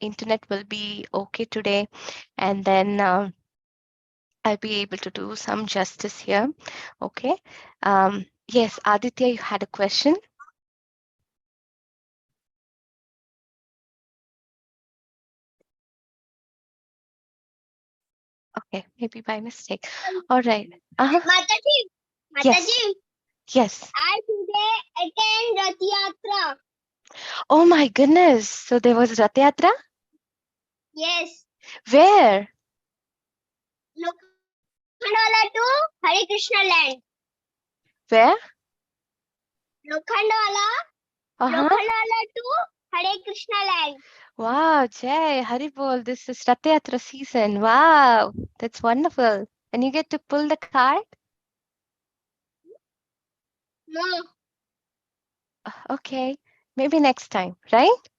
internet will be okay today, and then I'll be able to do some justice here. Okay. Yes, Aditya, you had a question. Okay, maybe by mistake. All right. Mataji, Yes. Yes. I today attend Rath Yatra. Oh my goodness. So there was Rath Yatra? Yes. Where? Lokhandwala to Hare Krishna land. Where? Lokhandwala to Hare Krishna land. Wow, Jay, Haribol, this is Rath Yatra season. Wow, that's wonderful. And you get to pull the cart? No. Okay, maybe next time, right?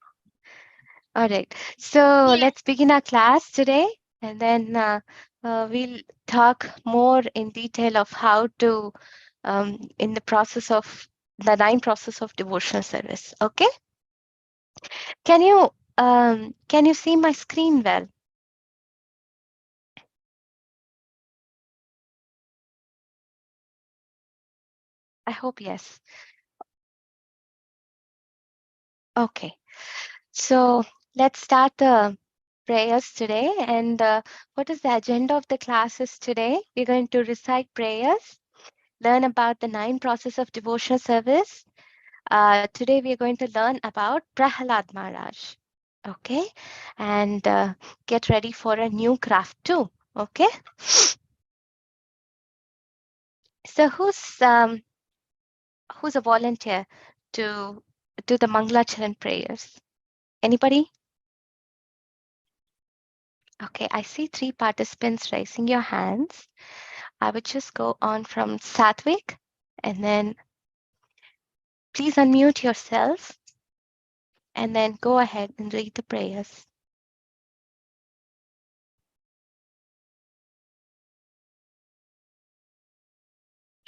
All right. So let's begin our class today, and then we'll talk more in detail of how to, in the process of the 9 process of devotional service. Okay? Can you see my screen well? I hope yes. Okay. So let's start the prayers today. And what is the agenda of the classes today? We're going to recite prayers, learn about the 9 process of devotional service. Today we are going to learn about Prahalad Maharaj. Okay, and get ready for a new craft too. Okay. So who's a volunteer to do the Mangalacharan prayers? Anybody? Okay, I see 3 participants raising your hands. I would just go on from Satvik, and then please unmute yourself, and then go ahead and read the prayers.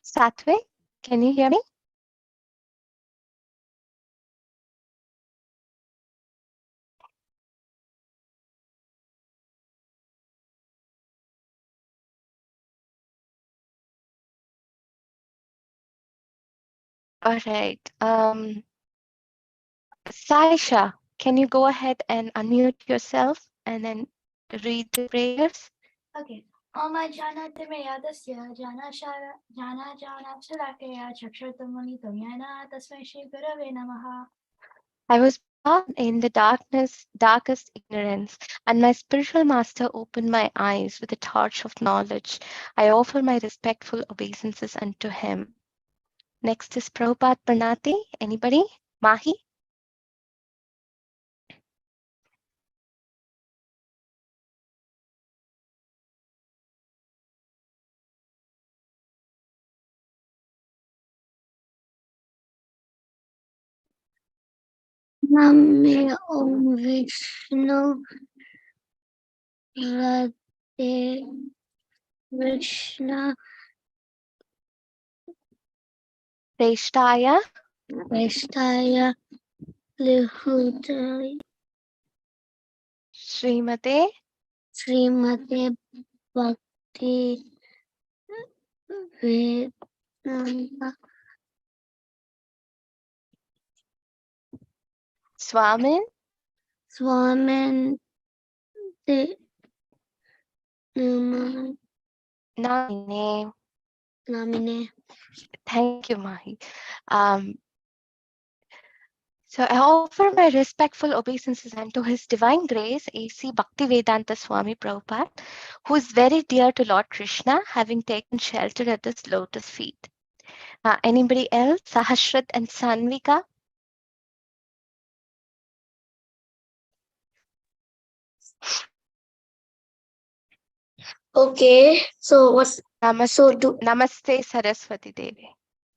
Satvik, can you hear me? All right. Saisha, can you go ahead and unmute yourself and then read the prayers? Okay. Om Janati Mayadasya Jana Shalakaya Chakshartamani Tomyana Tasmai Shri Gurave Namaha. I was born in the darkest ignorance, and my spiritual master opened my eyes with a torch of knowledge. I offer my respectful obeisances unto him. Next is Prabhupada Pranati. Anybody? Mahi? Name Om Vishnu Radhe Krishna Reshtaya? Vestaya Lihudai Srimate? Srimate Bhakti Vedanta Swamin? Swamin Namine. Namine. Thank you, Mahi. So I offer my respectful obeisances unto His Divine Grace, A.C. Bhaktivedanta Swami Prabhupada, who is very dear to Lord Krishna, having taken shelter at His lotus feet. Anybody else? Sahasrat and Sanvika? Okay, so what's Namaste Saraswati Devi.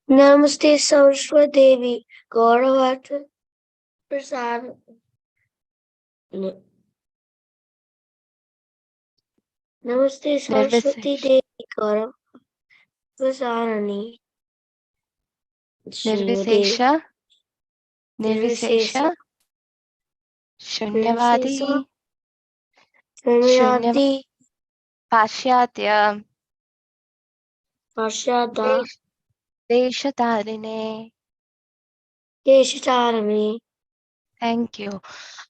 Namaste Saraswati Devi Gauravat Prasad. Namaste Saraswati Devi Gaurav Prasarani. Nirvisesha. Nirvisesha. Shunyavadi, Shunyati, Pashyatya, Pashada, Deshatarine. Deshitarani. Thank you.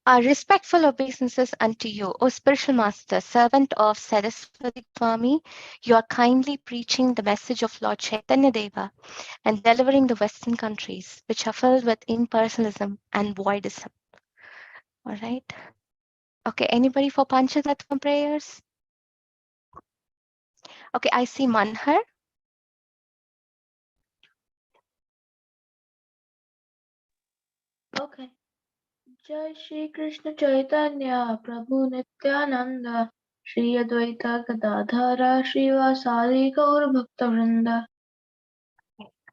Respectful obeisances unto you, O spiritual master, servant of Saraswati Swami. You are kindly preaching the message of Lord Chaitanya Deva and delivering the Western countries, which are filled with impersonalism and voidism. All right. Okay, anybody for Panchatattva prayers? Okay, I see Manhar. Okay. Jai Shri Krishna Chaitanya Prabhu Nityananda Shri Advaita Gadadhara Srivasadi Gaur Bhakta Vrinda.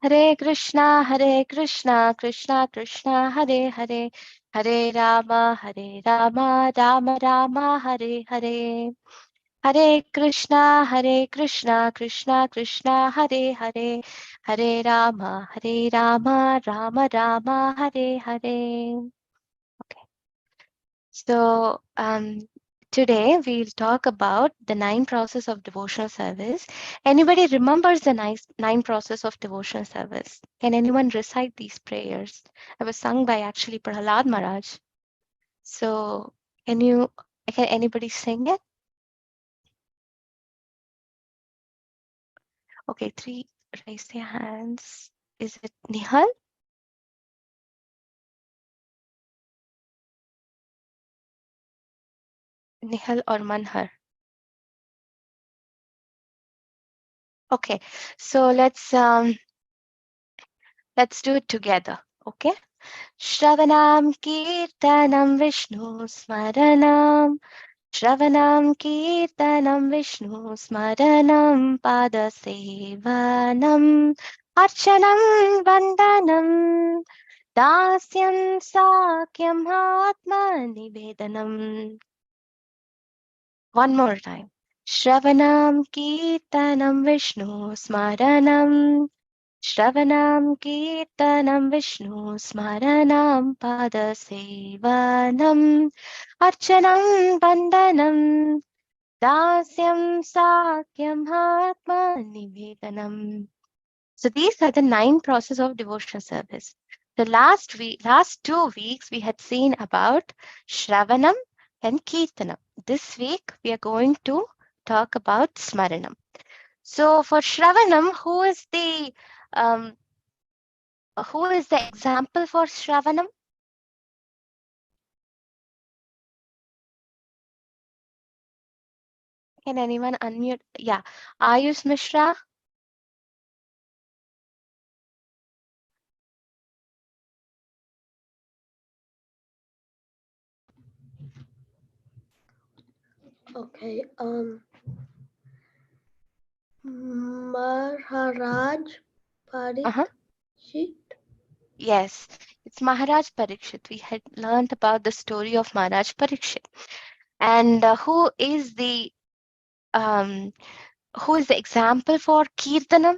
Hare Krishna, Krishna Krishna, Hare Hare, Hare Rama, Rama Rama, Hare Hare. Hare Krishna, Krishna Krishna, Hare Hare, Hare Rama, Rama Rama, Hare Hare. Okay. So today we'll talk about the 9 process of devotional service. Anybody remembers the nine process of devotional service? Can anyone recite these prayers? It was sung by actually Prahlad Maharaj. So can anybody sing it? Okay, 3 raise their hands. Is it Nihal? Nihal or Manhar? Okay, so let's do it together. Okay. Shravanam Kirtanam Vishnu Smaranam. Shravanam Kirtanam Vishnu Smaranam Pada Sevanam Archanam Vandanam Dasyam Sakyam Atma Nivedanam. One more time. Shravanam Kirtanam Vishnu Smaranam. Shravanam Kirtanam Vishnu Smaranam Pada Sevanam Archanam Vandanam Dasyam Sakyam Atma Nivedanam. So these are the 9 processes of devotional service. The last 2 weeks, we had seen about Shravanam and Kirtanam. This week, we are going to talk about Smaranam. So for Shravanam, who is the example for Shravanam? Can anyone unmute? Yeah, Ayush Mishra. Okay, Maharaj Uh-huh. Parikshit. Yes, it's Maharaj Parikshit. We had learned about the story of Maharaj Parikshit. And who is the example for Kirtanam?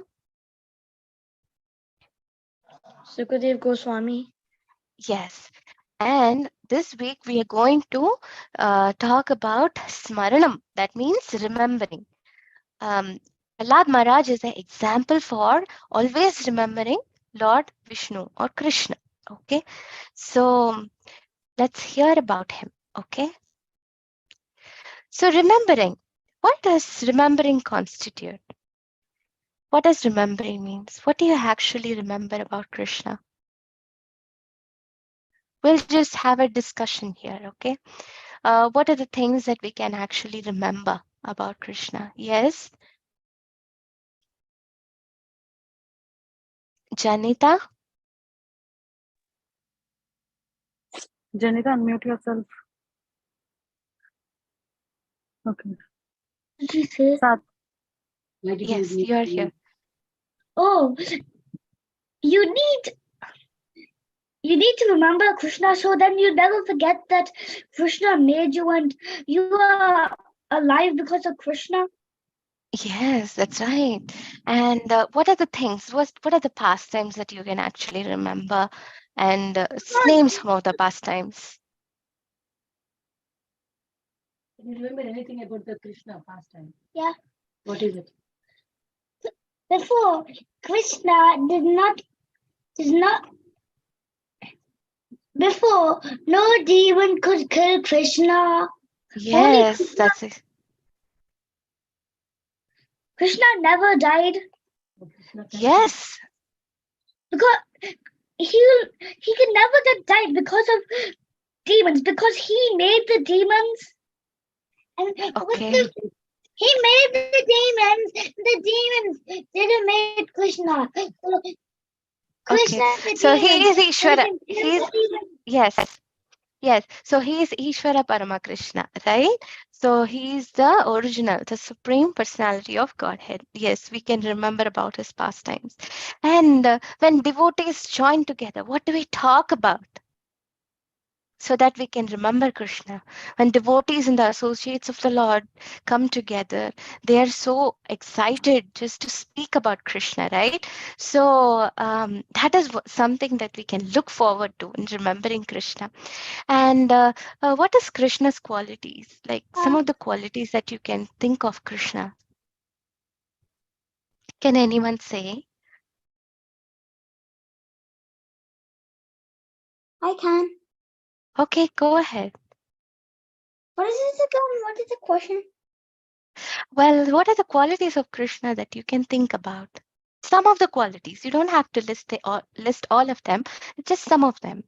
Sukadev Goswami. Yes. And this week we are going to talk about Smaranam. That means remembering. Prahlad Maharaj is an example for always remembering Lord Vishnu or Krishna. Okay. So let's hear about him. Okay. So remembering. What does remembering constitute? What does remembering means? What do you actually remember about Krishna? We'll just have a discussion here, okay? What are the things that we can actually remember about Krishna? Yes, Janita? Janita, unmute yourself. Okay. Sat. Yes, you're here. Oh, you need to remember Krishna so then you never forget that Krishna made you and you are alive because of Krishna. Yes, that's right. And what are the things? What are the pastimes that you can actually remember? And name some of the pastimes. Can you remember anything about the Krishna pastime? Yeah. What is it? Before, Krishna did not. Before, no demon could kill Krishna. Yes, Krishna- that's it. Krishna never died Oh, Krishna can- Yes, because he can never get died because of demons, because he made the demons. And okay, he made the demons. The demons didn't make Krishna. So Krishna okay. is the So he demons. is Ishvara. And the He's demons. yes. Yes, so he is Ishvara Paramakrishna, right? So he is the original, the supreme personality of Godhead. Yes, we can remember about his pastimes. And when devotees join together, what do we talk about? So that we can remember Krishna. When devotees and the associates of the Lord come together, they are so excited just to speak about Krishna, right? So that is something that we can look forward to in remembering Krishna. And what is Krishna's qualities? Like some of the qualities that you can think of Krishna. Can anyone say? I can. Okay, go ahead. What is it again? What is the question? Well, what are the qualities of Krishna that you can think about? Some of the qualities. You don't have to list all of them, just some of them.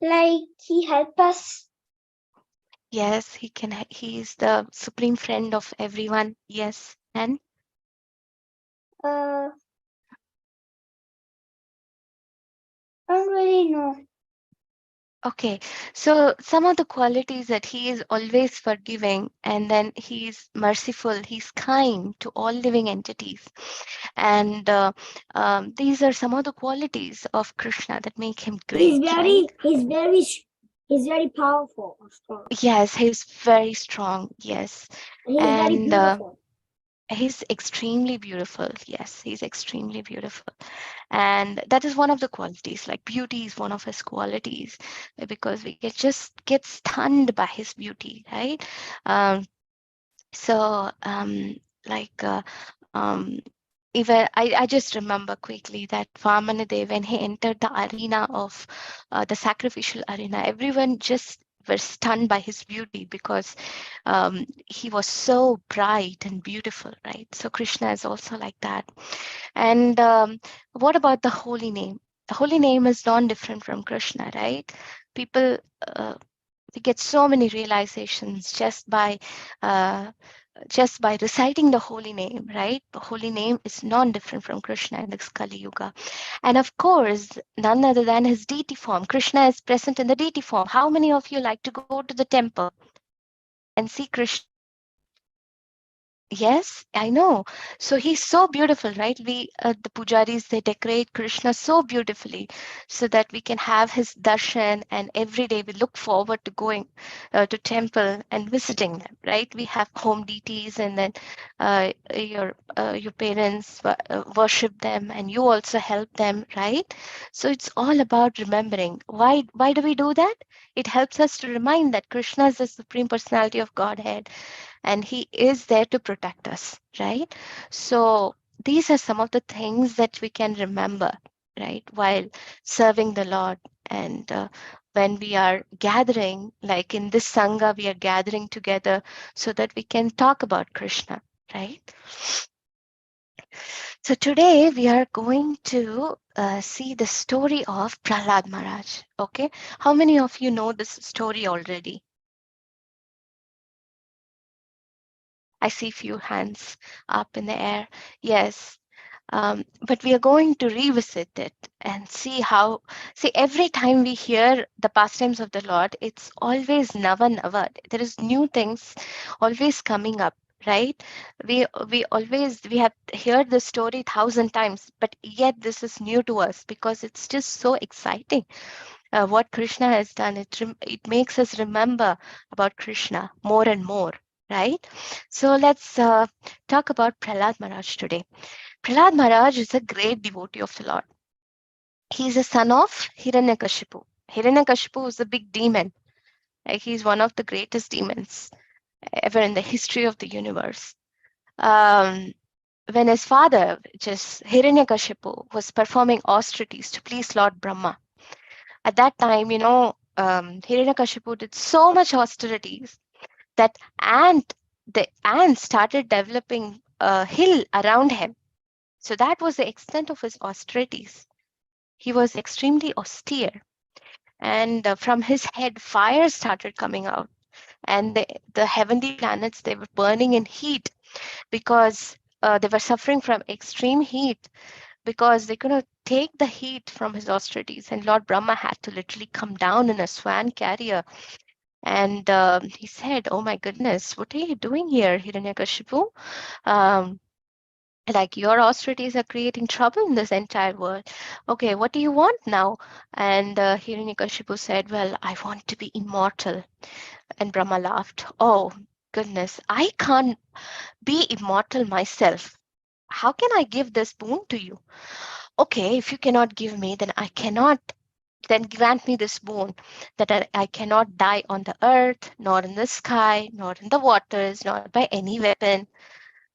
Like he helped us. Yes, he is the supreme friend of everyone. Yes. And I don't really know. okay, so some of the qualities that he is always forgiving, and then he is merciful, he's kind to all living entities. And these are some of the qualities of Krishna that make him great, right? He's very powerful. Yes, he's very strong. Yes. He's very And beautiful. he's extremely beautiful. Yes, he's extremely beautiful. And that is one of the qualities, like beauty is one of his qualities, because we get stunned by his beauty, right? Um, so like um, even I just remember quickly that Vamanadev, when he entered the arena of the sacrificial arena, everyone just were stunned by his beauty because he was so bright and beautiful, right? So Krishna is also like that. And what about the holy name? The holy name is non-different from Krishna, right? People uh, we get so many realizations just by reciting the holy name, right? The holy name is non-different from Krishna in this Kali Yuga. And of course, none other than his deity form. Krishna is present in the deity form. How many of you like to go to the temple and see Krishna? Yes, I know. So he's so beautiful, right? The pujaris, they decorate Krishna so beautifully so that we can have his darshan, and every day we look forward to going to temple and visiting them, right? We have home deities, and then your parents worship them, and you also help them, right? So it's all about remembering. Why do we do that? It helps us to remind that Krishna is the supreme personality of Godhead, and he is there to protect us, right? So these are some of the things that we can remember, right, while serving the Lord. And when we are gathering, like in this sangha, we are gathering together so that we can talk about Krishna, right? So today we are going to see the story of Prahlad Maharaj. Okay, how many of you know this story already? I see few hands up in the air. Yes. But we are going to revisit it and see, every time we hear the pastimes of the Lord, it's always Nava Nava. There is new things always coming up, right? We have heard the story 1,000 times, but yet this is new to us because it's just so exciting. What Krishna has done, it makes us remember about Krishna more and more, right? So let's talk about Prahlad Maharaj today. Prahlad Maharaj is a great devotee of the Lord. He is a son of Hiranyakashipu. Hiranyakashipu is a big demon, Like, he's one of the greatest demons ever in the history of the universe. Um, when his father, just Hiranyakashipu, was performing austerities to please Lord Brahma, at that time, Hiranyakashipu did so much austerities that the ants started developing a hill around him. So that was the extent of his austerities. He was extremely austere, and from his head, fire started coming out, and the heavenly planets, they were burning in heat because they were suffering from extreme heat because they couldn't take the heat from his austerities, and Lord Brahma had to literally come down in a swan carrier. And he said, "Oh my goodness, what are you doing here, Hiranyakashipu? Um, like, your austerities are creating trouble in this entire world. Okay, what do you want now?" And Hiranyakashipu said, "Well, I want to be immortal." And Brahma laughed. "Oh goodness, I can't be immortal myself. How can I give this boon to you? Okay, if you cannot give me, then I cannot. Then grant me this boon that I cannot die on the earth, nor in the sky, nor in the waters, nor by any weapon,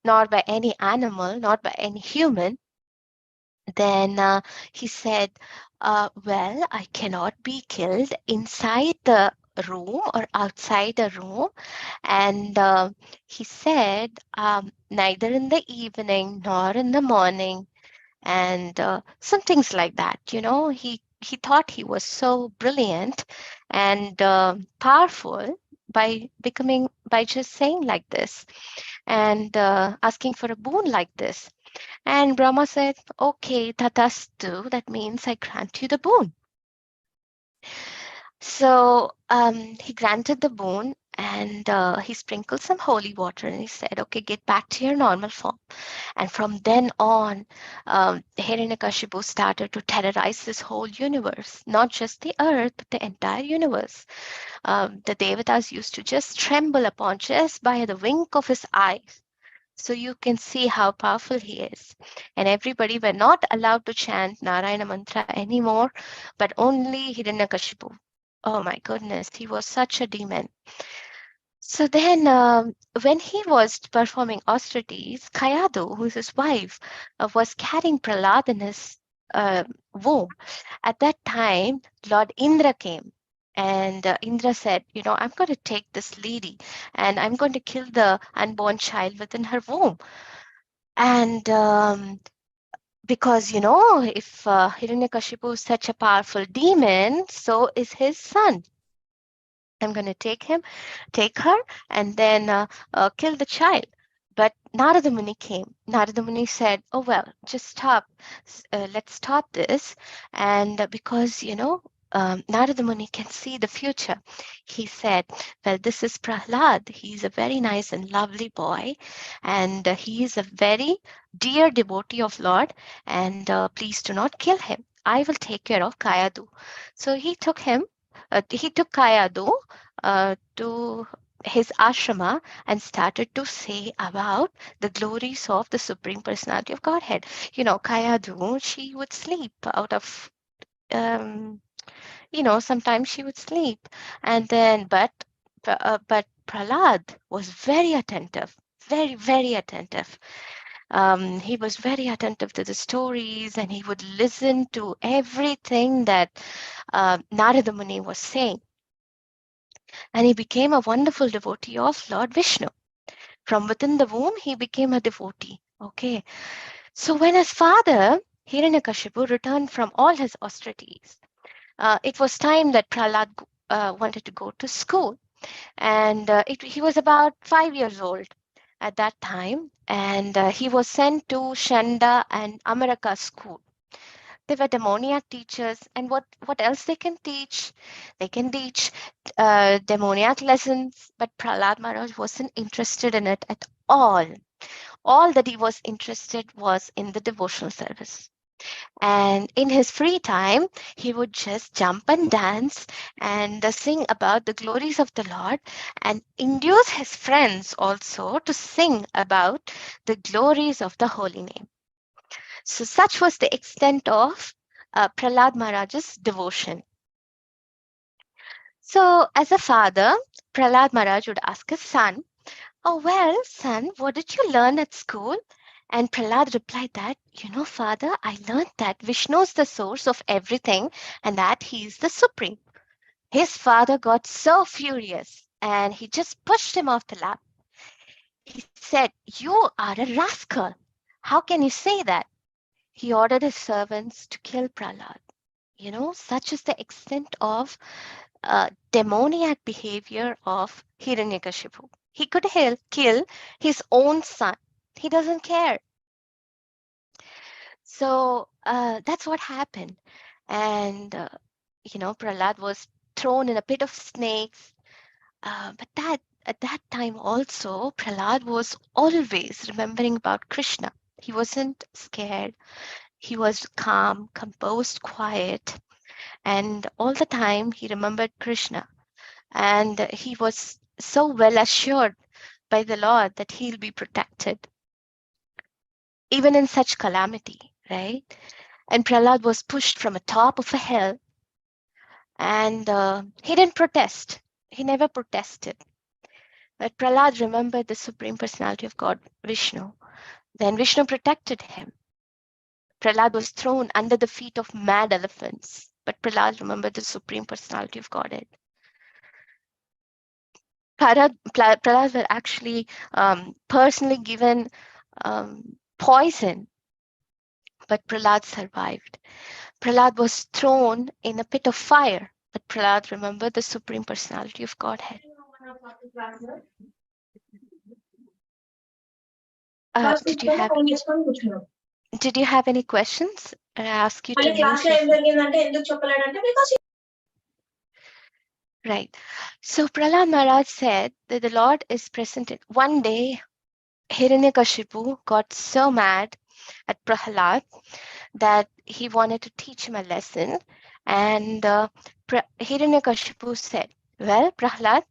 nor by any animal, not by any human." Then he said, "Well, I cannot be killed inside the room or outside the room." And he said, "Neither in the evening nor in the morning," and some things like that. He thought he was so brilliant and powerful by just saying like this and asking for a boon like this. And Brahma said, "Okay, tatastu, that means I grant you the boon." So he granted the boon, and he sprinkled some holy water, and he said, "Okay, get back to your normal form." And from then on, Hiranyakashipu started to terrorize this whole universe, not just the earth, but the entire universe. The Devatas used to just tremble upon just by the wink of his eyes. So you can see how powerful he is. And everybody were not allowed to chant Narayana mantra anymore, but only Hiranyakashipu. Oh my goodness, he was such a demon. So then, when he was performing austerities, Kayadu, who is his wife, was carrying Prahlad in his womb. At that time, Lord Indra came. And Indra said, "I'm going to take this lady and I'm going to kill the unborn child within her womb." And because, if Hiranyakashipu is such a powerful demon, so is his son. I'm going to take her, and then kill the child. But Narada Muni came. Narada Muni said, "Oh, well, just stop. Let's stop this." And because, Narada Muni can see the future, he said, "Well, this is Prahlad. He's a very nice and lovely boy, and he is a very dear devotee of Lord, and please do not kill him. I will take care of Kayadu." So he took Kayadu to his ashrama and started to say about the glories of the Supreme Personality of Godhead. Kayadu, she would sleep out of, sometimes she would sleep. And then, but Prahlad was very attentive, very, very attentive. He was very attentive to the stories, and he would listen to everything that Narada Muni was saying. And he became a wonderful devotee of Lord Vishnu. From within the womb, he became a devotee. Okay. So when his father, Hiranyakashipu, returned from all his austerities, it was time that Prahlad wanted to go to school. And he was about 5 years old at that time. And he was sent to Shanda and Amaraka school. They were demoniac teachers, and what else they can teach? They can teach demoniac lessons, but Prahlad Maharaj wasn't interested in it at all. All that he was interested was in the devotional service. And in his free time, he would just jump and dance and sing about the glories of the Lord, and induce his friends also to sing about the glories of the holy name. So such was the extent of Prahlad Maharaj's devotion. So, as a father, Prahlad Maharaj would ask his son, "Oh, well, son, what did you learn at school?" And Prahlad replied that, "Father, I learned that Vishnu is the source of everything and that he is the supreme." His father got so furious and he just pushed him off the lap. He said, "You are a rascal. How can you say that?" He ordered his servants to kill Prahlad. Such is the extent of demoniac behavior of Hiranyakashipu. He could kill his own son. He doesn't care. So that's what happened. And, Prahlad was thrown in a pit of snakes. But at that time also, Prahlad was always remembering about Krishna. He wasn't scared. He was calm, composed, quiet. And all the time he remembered Krishna. And he was so well assured by the Lord that he'll be protected, even in such calamity, right? And Prahlad was pushed from the top of a hill, and he didn't protest. He never protested. But Prahlad remembered the Supreme Personality of God, Vishnu. Then Vishnu protected him. Prahlad was thrown under the feet of mad elephants, but Prahlad remembered the Supreme Personality of Godhead. Prahlad was actually personally given poison, but Prahlad survived. Prahlad was thrown in a pit of fire, but Prahlad remembered the Supreme Personality of Godhead. Did you have any questions? I ask you to mute yourself. Right. So Prahlad Maharaj said that the Lord is present. One day, Hiranyakashipu got so mad at Prahlad that he wanted to teach him a lesson. And Hiranyakashipu said, "Well, Prahlad,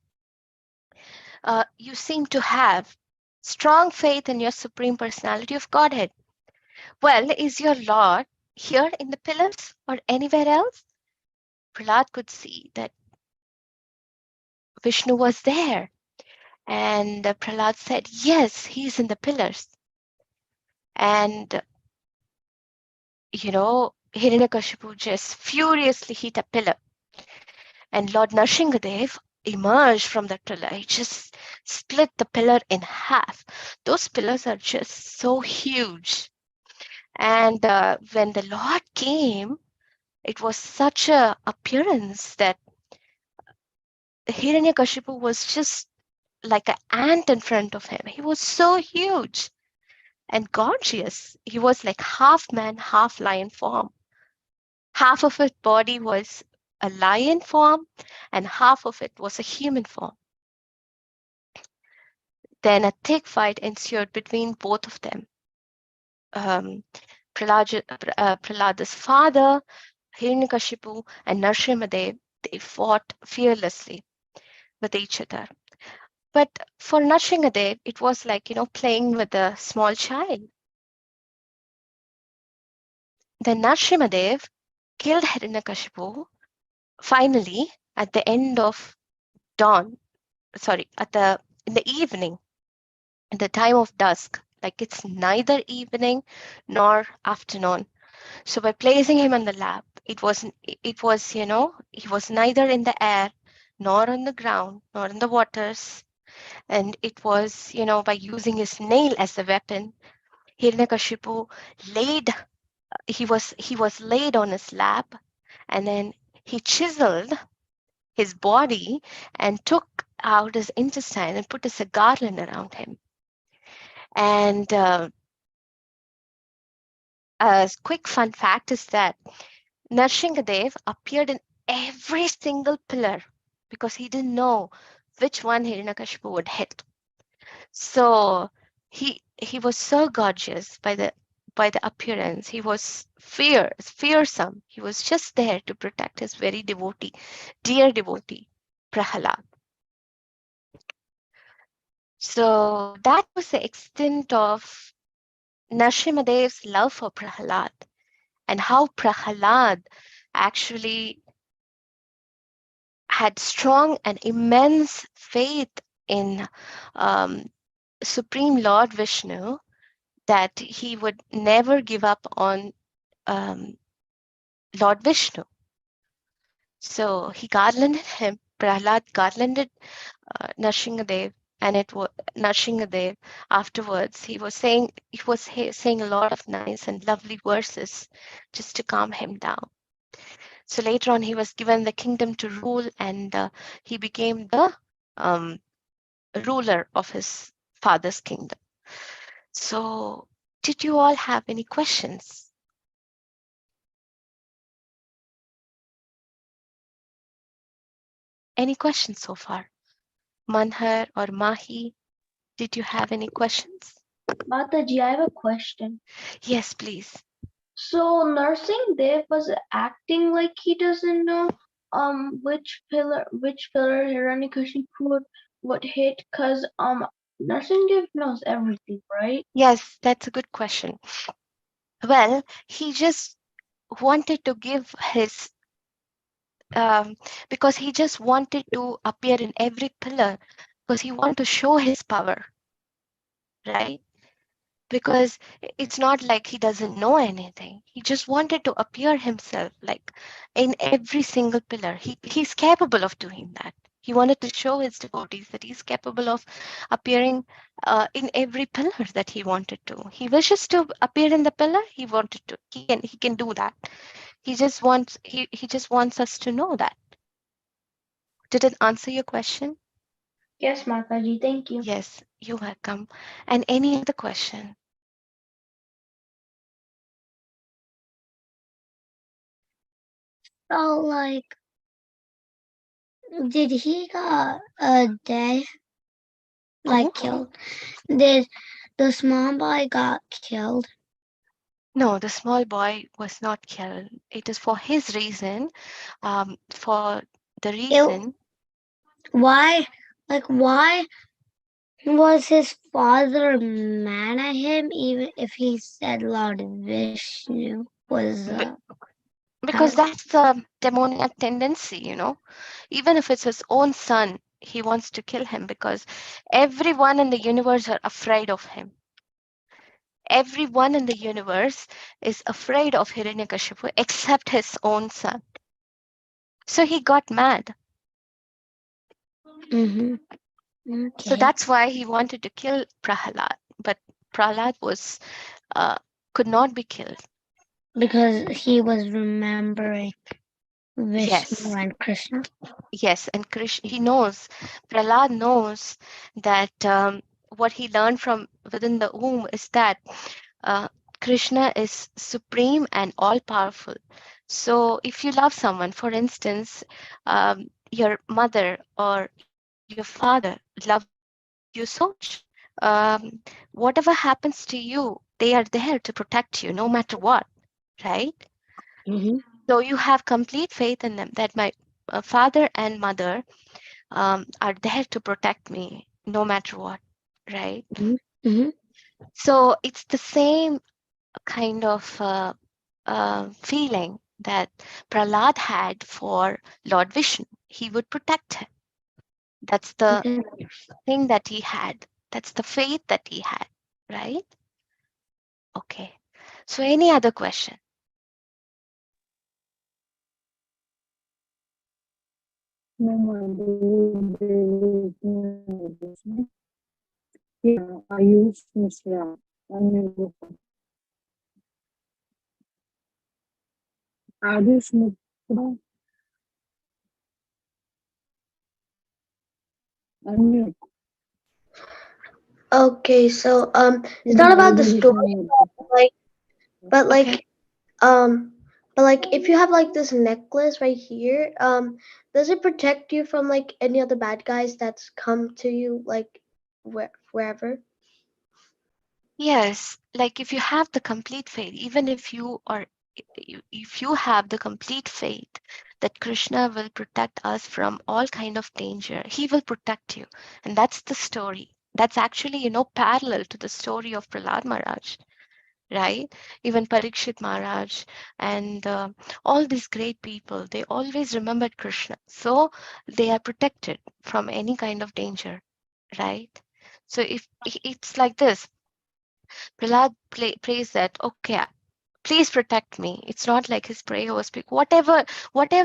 you seem to have strong faith in your Supreme Personality of Godhead. Well, is your Lord here in the pillars or anywhere else?" Prahlad could see that Vishnu was there. And Prahlad said, "Yes, he's in the pillars." And, Hiranyakashipu just furiously hit a pillar. And Lord Nrsimhadev emerged from that pillar. He just split the pillar in half. Those pillars are just so huge. And when the Lord came, it was such a appearance that Hiranyakashipu was just like an ant in front of him. He was so huge and gorgeous. He was like half man, half lion form. Half of his body was a lion form and half of it was a human form. Then a thick fight ensued between both of them. Prahlad's father, Hiranyakashipu, and Nrsimhadev, they fought fearlessly with each other. But for Nrsimhadev, it was like, playing with a small child. Then Nrsimhadev killed Hiranyakashipu finally at the end of dawn, in the evening, in the time of dusk, like it's neither evening nor afternoon. So by placing him on the lap, it was, he was neither in the air, nor on the ground, nor in the waters. And it was, by using his nail as a weapon, Hiranyakashipu he was laid on his lap, and then he chiseled his body and took out his intestine and put as a garland around him. And a quick fun fact is that Nrsimhadev appeared in every single pillar because he didn't know which one Hiranyakashipu would hit. So he was so gorgeous by the appearance. He was fearsome. He was just there to protect his very dear devotee, Prahlad. So that was the extent of Nrsimhadev's love for Prahlad and how Prahlad actually had strong and immense faith in um, Supreme Lord Vishnu, that he would never give up on um, Lord Vishnu. So he garlanded him, Prahlad garlanded Nrsingadev, and it was Nrsingadev. Afterwards, he was saying a lot of nice and lovely verses just to calm him down. So later on, he was given the kingdom to rule, and he became the um, ruler of his father's kingdom. So, did you all have any questions? Any questions so far? Manhar or Mahi, did you have any questions? Mataji, I have a question. Yes, please. So Nursing Dev was acting like he doesn't know which pillar Hiranyakashipu would hit, because Nursing Dev knows everything, right? Yes, that's a good question. Well, he just wanted to give his because he just wanted to appear in every pillar, because he wanted to show his power, right? Because it's not like he doesn't know anything. He just wanted to appear himself, like in every single pillar. He's capable of doing that. He wanted to show his devotees that he's capable of appearing in every pillar that he wanted to. He wishes to appear in the pillar. He wanted to. He can do that. He just wants us to know that. Did it answer your question? Yes, Mataji, thank you. Yes, you're welcome. And any other question? So, like, did he got dead? Like, Who? killed? Did the small boy got killed? No, the small boy was not killed. It is for his reason, for the reason. Why? Like, why was his father mad at him, even if he said Lord Vishnu was Because that's the demoniac tendency, even if it's his own son, he wants to kill him, because everyone in the universe are afraid of him. Everyone in the universe is afraid of Hiranyakashipu except his own son. So he got mad. Mm-hmm. Okay. So that's why he wanted to kill Prahalad, but Prahalad could not be killed. Because he was remembering Vishnu Yes, and Krishna. yes, and he knows, Prahlad knows that what he learned from within the womb is that uh, Krishna is supreme and all powerful. So if you love someone, for instance, your mother or your father loves you so much, whatever happens to you, they are there to protect you no matter what, right? Mm-hmm. So you have complete faith in them that my father and mother are there to protect me no matter what, right? Mm-hmm. So it's the same kind of feeling that Prahlad had for Lord Vishnu. He would protect him. That's the Okay. thing that he had. That's the faith that he had, right? Okay. So any other question? No, there is no question. Yeah, I use Mr. Unmute. Ayush Mitra, unmute. Okay, so it's Even not about the Ayush is story, unmute. like, but like Okay. but like if you have like this necklace right here, does it protect you from like any other bad guys that's come to you like wherever? Yes, like if you have the complete faith, even if you have the complete faith that Krishna will protect us from all kind of danger, he will protect you. And that's the story. That's actually, parallel to the story of Prahlad Maharaj, right? Even Parikshit Maharaj and all these great people, they always remembered Krishna. So they are protected from any kind of danger, right? So if it's like this, Prahlad prays that, okay, please protect me. It's not like his prayer was big. Whatever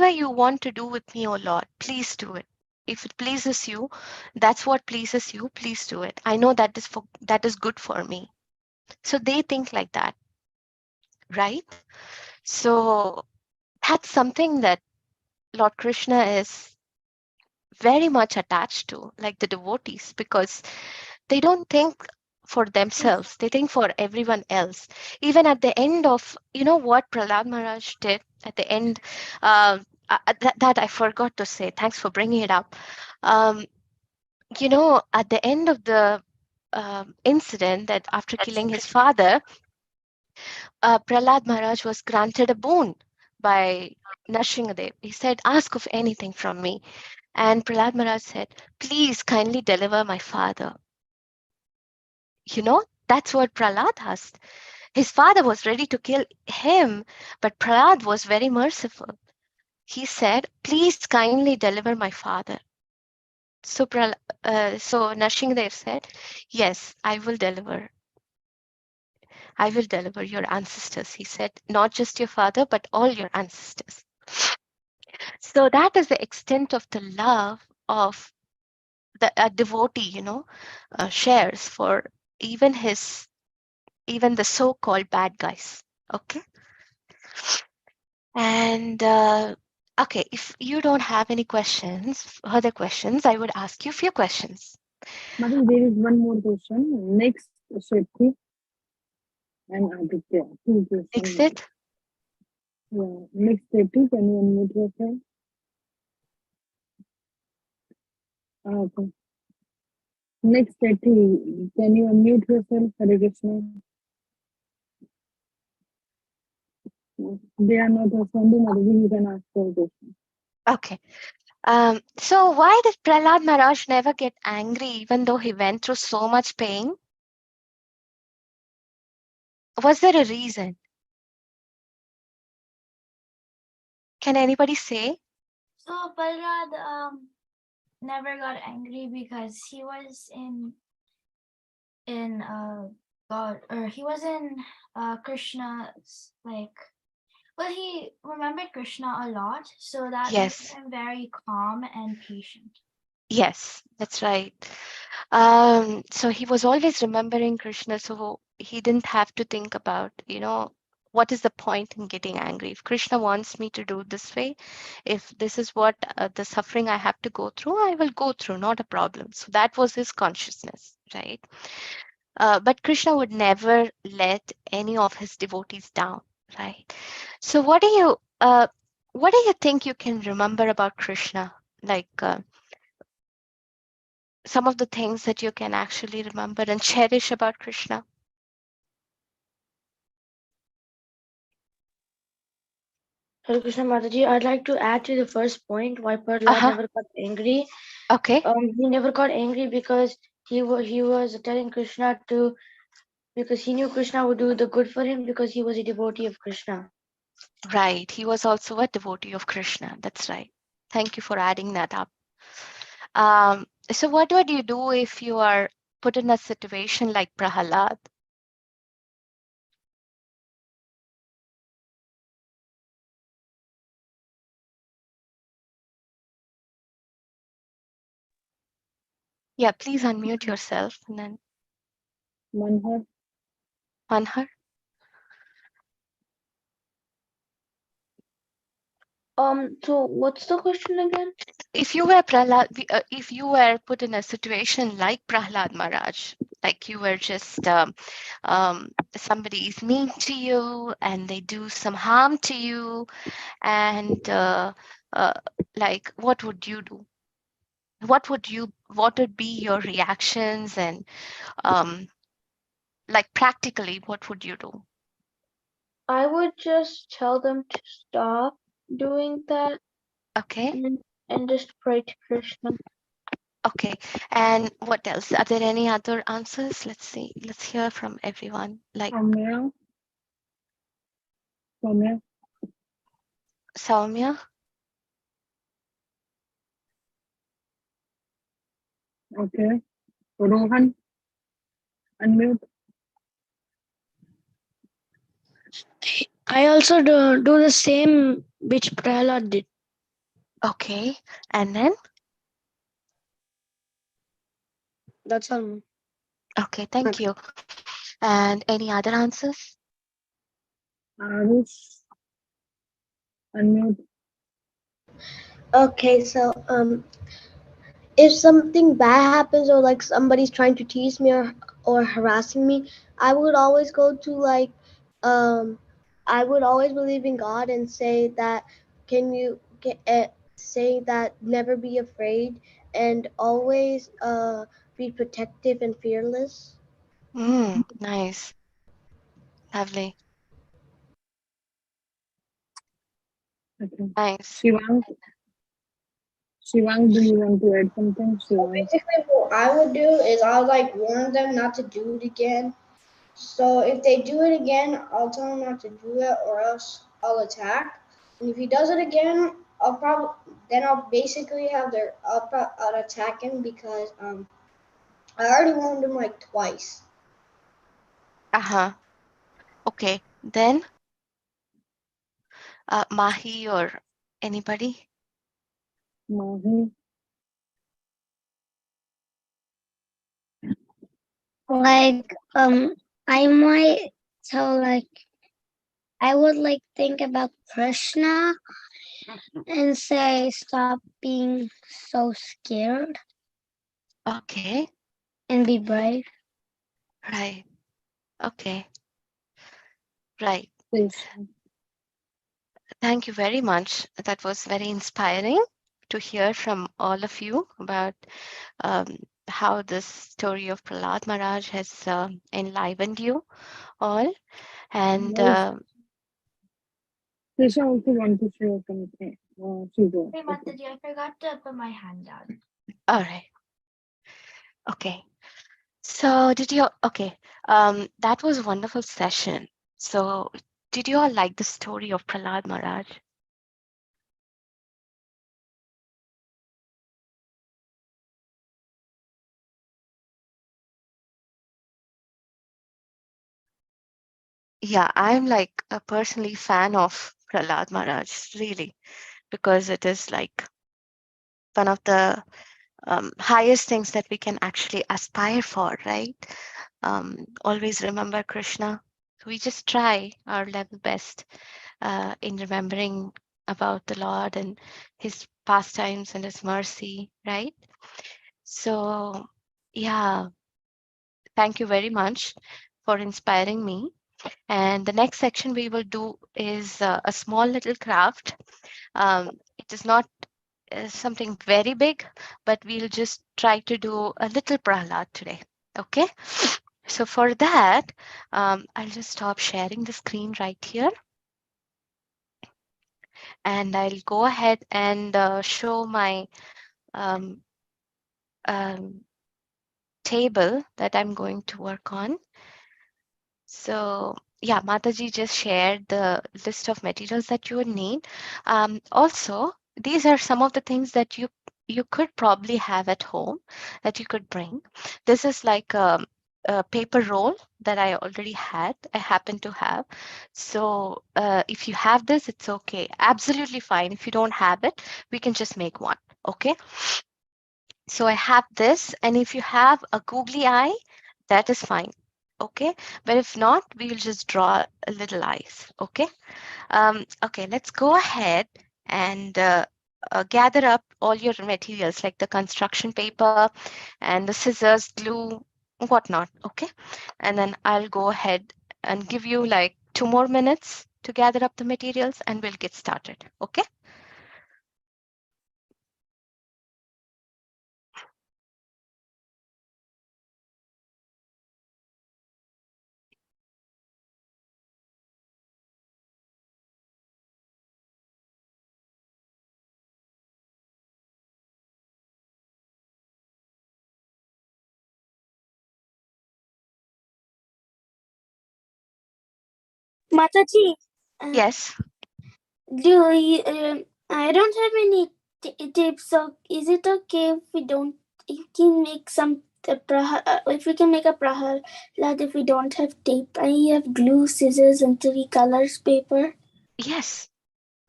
you want to do with me, oh Lord, please do it. If it pleases you, that's what pleases you, please do it. I know that is good for me. So they think like that, right? So that's something that Lord Krishna is very much attached to, like the devotees, because they don't think for themselves, they think for everyone else. Even at the end of, what Prahlad Maharaj did at the end, that I forgot to say. Thanks for bringing it up. Um, at the end of the incident, that after killing his father, Prahlad Maharaj was granted a boon by Nrsimhadev. He said, ask of anything from me. And Prahlad Maharaj said, please kindly deliver my father. That's what Prahlad asked. His father was ready to kill him, but Prahlad was very merciful. He said, please kindly deliver my father. So, so Nrsimhadev said, yes, I will deliver. I will deliver your ancestors. He said, not just your father, but all your ancestors. So that is the extent of the love of the devotee, shares for even even the so-called bad guys. Okay. And okay, if you don't have any further questions, I would ask you a few questions. Mother, there is one more question. Next, Shruti and Aditya. Two questions. Exit. Yeah. Next, Shruti, can you unmute yourself? Okay. Next, Shruti, can you unmute yourself? Hare Krishna. They are not responding. Madhuri, you can ask your question. Okay. So why did Prahlad Maharaj never get angry even though he went through so much pain? Was there a reason? Can anybody say? So Balrad never got angry because he was in God, or he was in Krishna's, like, well, he remembered Krishna a lot, so that made Yes. him very calm and patient. Yes, that's right. So he was always remembering Krishna, so he didn't have to think about, what is the point in getting angry? If Krishna wants me to do this way, if this is what the suffering I have to go through, I will go through, not a problem. So that was his consciousness, right? But Krishna would never let any of his devotees down, right? So what do you think you can remember about Krishna? Like, some of the things that you can actually remember and cherish about Krishna? Hare Krishna Mataji, I'd like to add to the first point why Prahlad Uh-huh. never got angry. Okay. He never got angry because he was telling Krishna to, because he knew Krishna would do the good for him because he was a devotee of Krishna. Right. He was also a devotee of Krishna. That's right. Thank you for adding that up. So what would you do if you are put in a situation like Prahalad? Yeah, please unmute yourself and then Manhar, Manhar. So what's the question again? If you were if you were put in a situation like Prahlad Maharaj, like you were just somebody is mean to you and they do some harm to you, and uh, like what would you do? What would be your reactions, and um, like practically, what would you do? I would just tell them to stop doing that Okay. and just pray to Krishna. Okay. And what else? Are there any other answers? Let's see. Let's hear from everyone. Like, Amya, Soumya. Soumya? Okay. Rohan. Unmute. I also do the same which Prahlad did. Okay. And then? That's all. Okay, thank you. And any other answers? Arush. Unmute. Okay, so if something bad happens or like somebody's trying to tease me or harassing me, I would always go to like I would always believe in God and say that can you get say that never be afraid and always be protective and fearless. Nice. Lovely. Okay. Nice. Shivang. Shivang, do you want to add something? Shivang. Basically, what I would do is I'll like warn them not to do it again. So if they do it again, I'll tell him not to do it, or else I'll attack. And if he does it again, I'll basically I'll attack him because I already warned him like twice. Uh-huh. Okay. Then, Mahi or anybody? Mahi. Like, I might tell, like, I would like think about Krishna and say, stop being so scared Okay. and be brave. Right. Okay. Right. Please. Thank you very much. That was very inspiring to hear from all of you about how this story of Prahlad Maharaj has enlivened you all. And Tisha also want to share something. Shiva. Hey, Mataji, I forgot to put my hand down. all right. Okay. So okay, that was a wonderful session. So did you all like the story of Prahlad Maharaj? Yeah, I'm like a personally fan of Prahlad Maharaj, really, because it is like one of the highest things that we can actually aspire for, right? Always remember Krishna. So we just try our level best in remembering about the Lord and his pastimes and his mercy, right? So, yeah, thank you very much for inspiring me. And the next section we will do is a small little craft. It is not something very big, but we'll just try to do a little prahlad today. Okay. So for that, I'll just stop sharing the screen right here. And I'll go ahead and show my um, table that I'm going to work on. So yeah, Mataji just shared the list of materials that you would need. Also, these are some of the things that you could probably have at home that you could bring. This is like a paper roll that I already had. I happen to have. So if you have this, it's okay. Absolutely fine. If you don't have it, we can just make one. Okay. So I have this, and if you have a googly eye, that is fine. Okay, but if not, we will just draw a little eyes. Okay. Okay, let's go ahead and gather up all your materials like the construction paper and the scissors, glue, whatnot. Okay, and then I'll go ahead and give you like 2 more minutes to gather up the materials, and we'll get started. Okay. Mataji, Yes. Do you, I don't have any tips, so is it okay if we don't? You can make some. If we can make a prahalad if we don't have tape, I have glue, scissors, and 3 colors paper. Yes.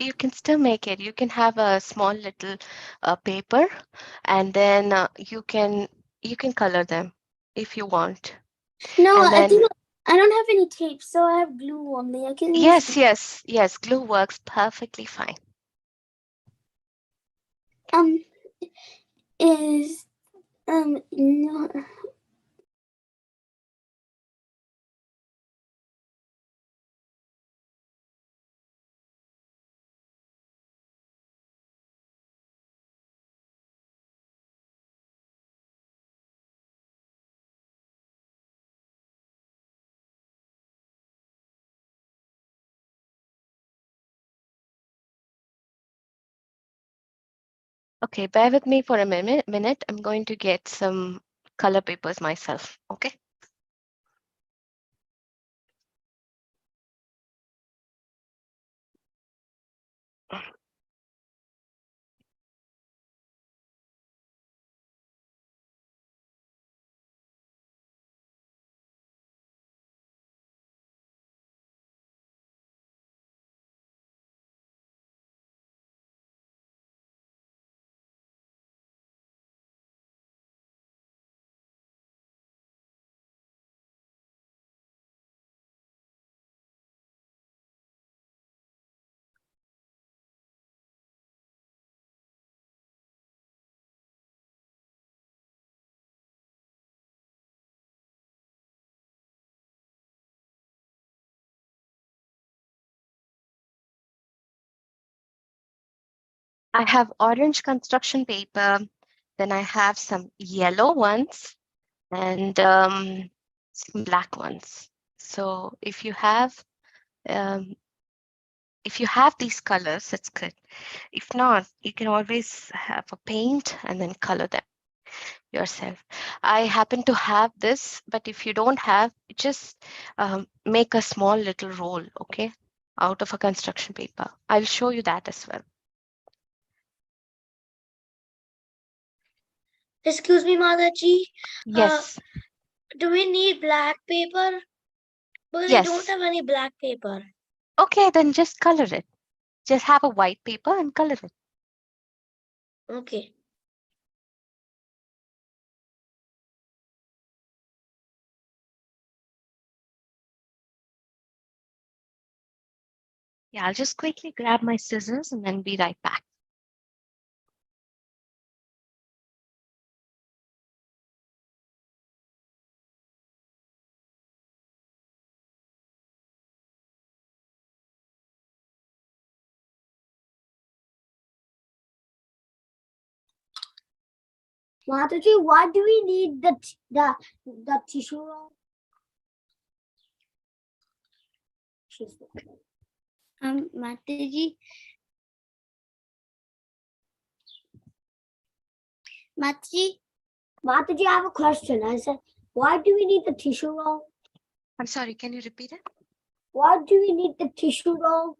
You can still make it. You can have a small little paper, and then you can color them if you want. No, And I then think I don't have any tape, so I have glue only. I can use yes, glue. yes, glue works perfectly fine. Is no. Okay, bear with me for a minute. I'm going to get some color papers myself. Okay. I have orange construction paper, then I have some yellow ones, and some black ones. So um, if you have these colors, that's good. If not, you can always have a paint and then color them yourself. I happen to have this, but if you don't have, just make a small little roll, okay, out of a construction paper. I'll show you that as well. Excuse me, Mataji. Yes. Do we need black paper? Because I don't Yes. have any black paper. Okay, then just color it. Just have a white paper and color it. Okay. Yeah, I'll just quickly grab my scissors and then be right back. Mataji, why do we need the tissue roll? Mataji. Mataji. Mataji, I have a question. I said, why do we need the tissue roll? I'm sorry, can you repeat it? Why do we need the tissue roll?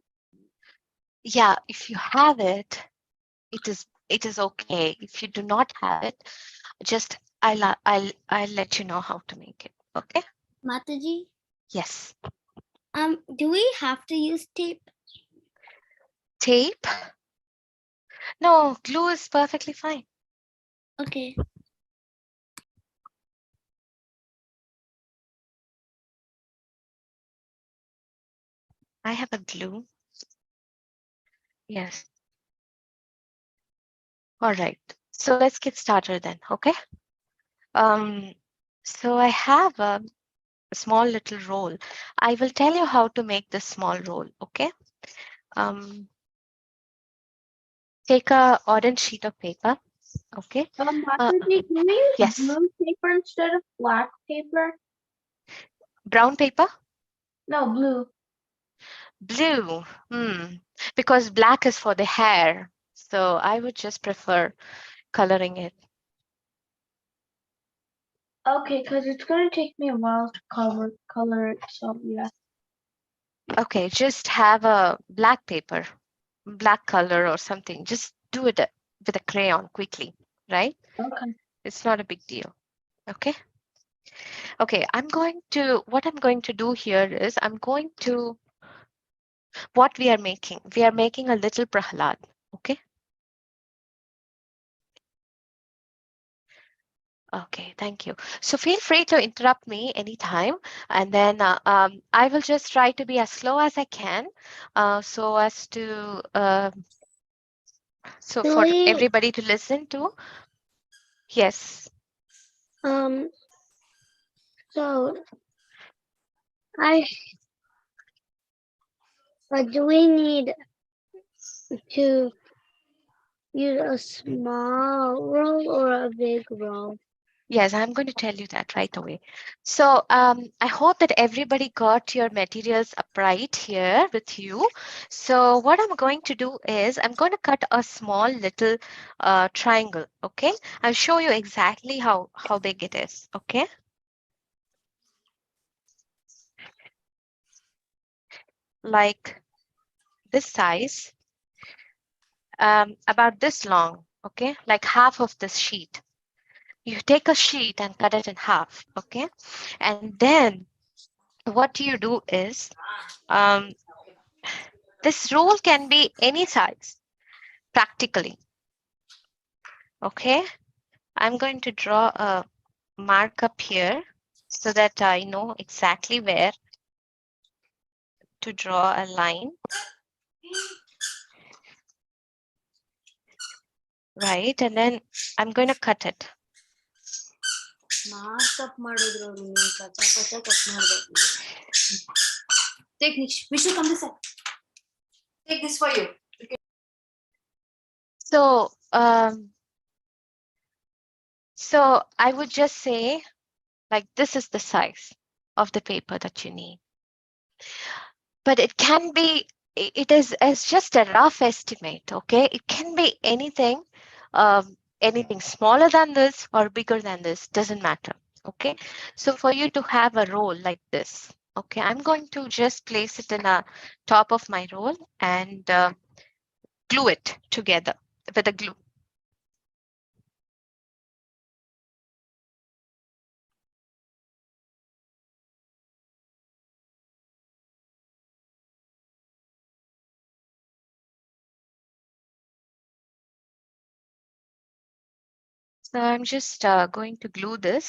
Yeah, if you have it, it is okay. If you do not have it, just I'll let you know how to make it. Okay? Mataji. Yes. Do we have to use tape? Tape? No, glue is perfectly fine. Okay. I have a glue. Yes. All right. So let's get started then, okay? So I have a small little roll. I will tell you how to make this small roll, okay? Take a orange sheet of paper, okay? Mataji, can we use Yes, blue paper instead of black paper? brown paper, No, blue. blue, because black is for the hair. So I would just prefer coloring it. Okay, because it's going to take me a while to color it, so yeah. Okay, just have a black paper, black color or something. Just do it with a crayon quickly, right? Okay. It's not a big deal. Okay. Okay, what I'm going to do here is what we are making. We are making a little Prahlad. Okay. Okay, thank you. So feel free to interrupt me anytime, and then I will just try to be as slow as I can, so as to so Do for we, everybody to listen to. Yes. um, so I, do we need to use a small roll or a big roll? Yes, I'm going to tell you that right away. So I hope that everybody got your materials upright here with you. So what I'm going to do is I'm going to cut a small little triangle. Okay, I'll show you exactly how big it is. Okay, like this size, about this long. Okay, like half of this sheet. You take a sheet and cut it in half. Okay, and then what you do is um, this roll can be any size practically. Okay, I'm going to draw a markup here so that I know exactly where to draw a line. Right, and then I'm going to cut it. Markup ಮಾಡಿದ್ರು ಅವ್ರು ನೀನ್ ಕಚ್ಚಾ ಕಚ್ಚಾ cut ಮಾಡ್ಬೇಕು. Take Vishu, come this side. Take this for you. So so I would just say like this is the size of the paper that you need. But it can be, it is as just a rough estimate. Okay, it can be anything, anything smaller than this or bigger than this, doesn't matter. Okay, so for you to have a roll like this, okay, I'm going to just place it in a top of my roll and glue it together with a glue. So I'm just going to glue this.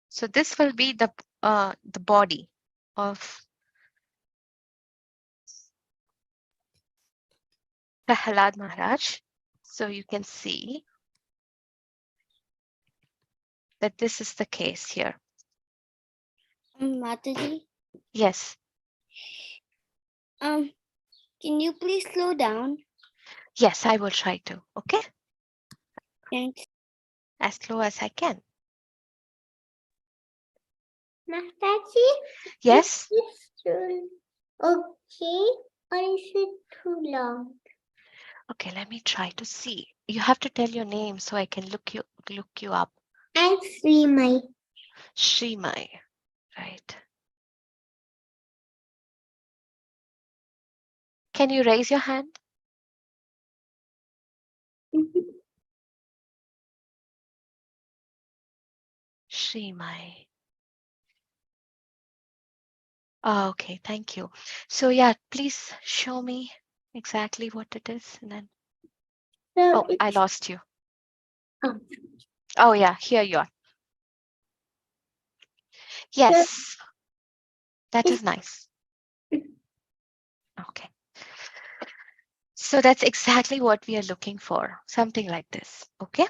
So this will be the body of Prahalad Maharaj. So you can see that this is the case here. Mataji, Yes, can you please slow down? yes, I will try to. Okay, Thanks. as slow as I can. Mataji, Yes. is this okay or is it too long? Okay, let me try to see. You have to tell your name so I can look you up. I'm Srimai. Srimai, right? Can you raise your hand? Srimai. Oh, okay, thank you. So yeah, please show me exactly what it is, and then. So Oh, I lost you. Oh. Oh yeah, here you are. Yes, that is nice. Okay. So that's exactly what we are looking for, something like this, okay?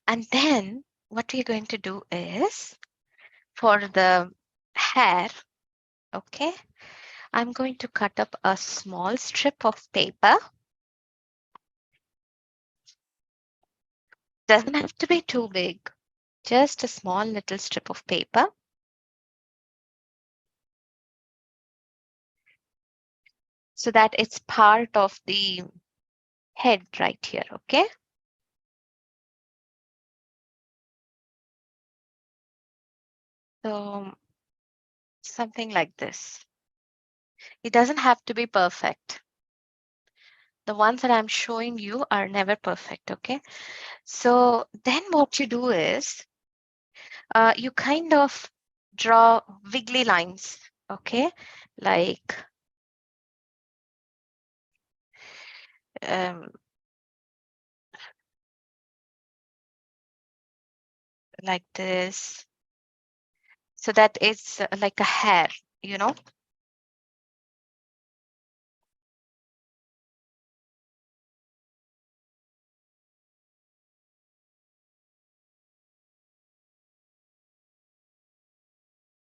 And then what we're going to do is for the hair, okay? I'm going to cut up a small strip of paper. Doesn't have to be too big, just a small little strip of paper. So that it's part of the head right here, okay? So something like this. It doesn't have to be perfect. The ones that I'm showing you are never perfect, okay? So then what you do is you kind of draw wiggly lines, okay? Like um, like this, so that it's like a hair, you know?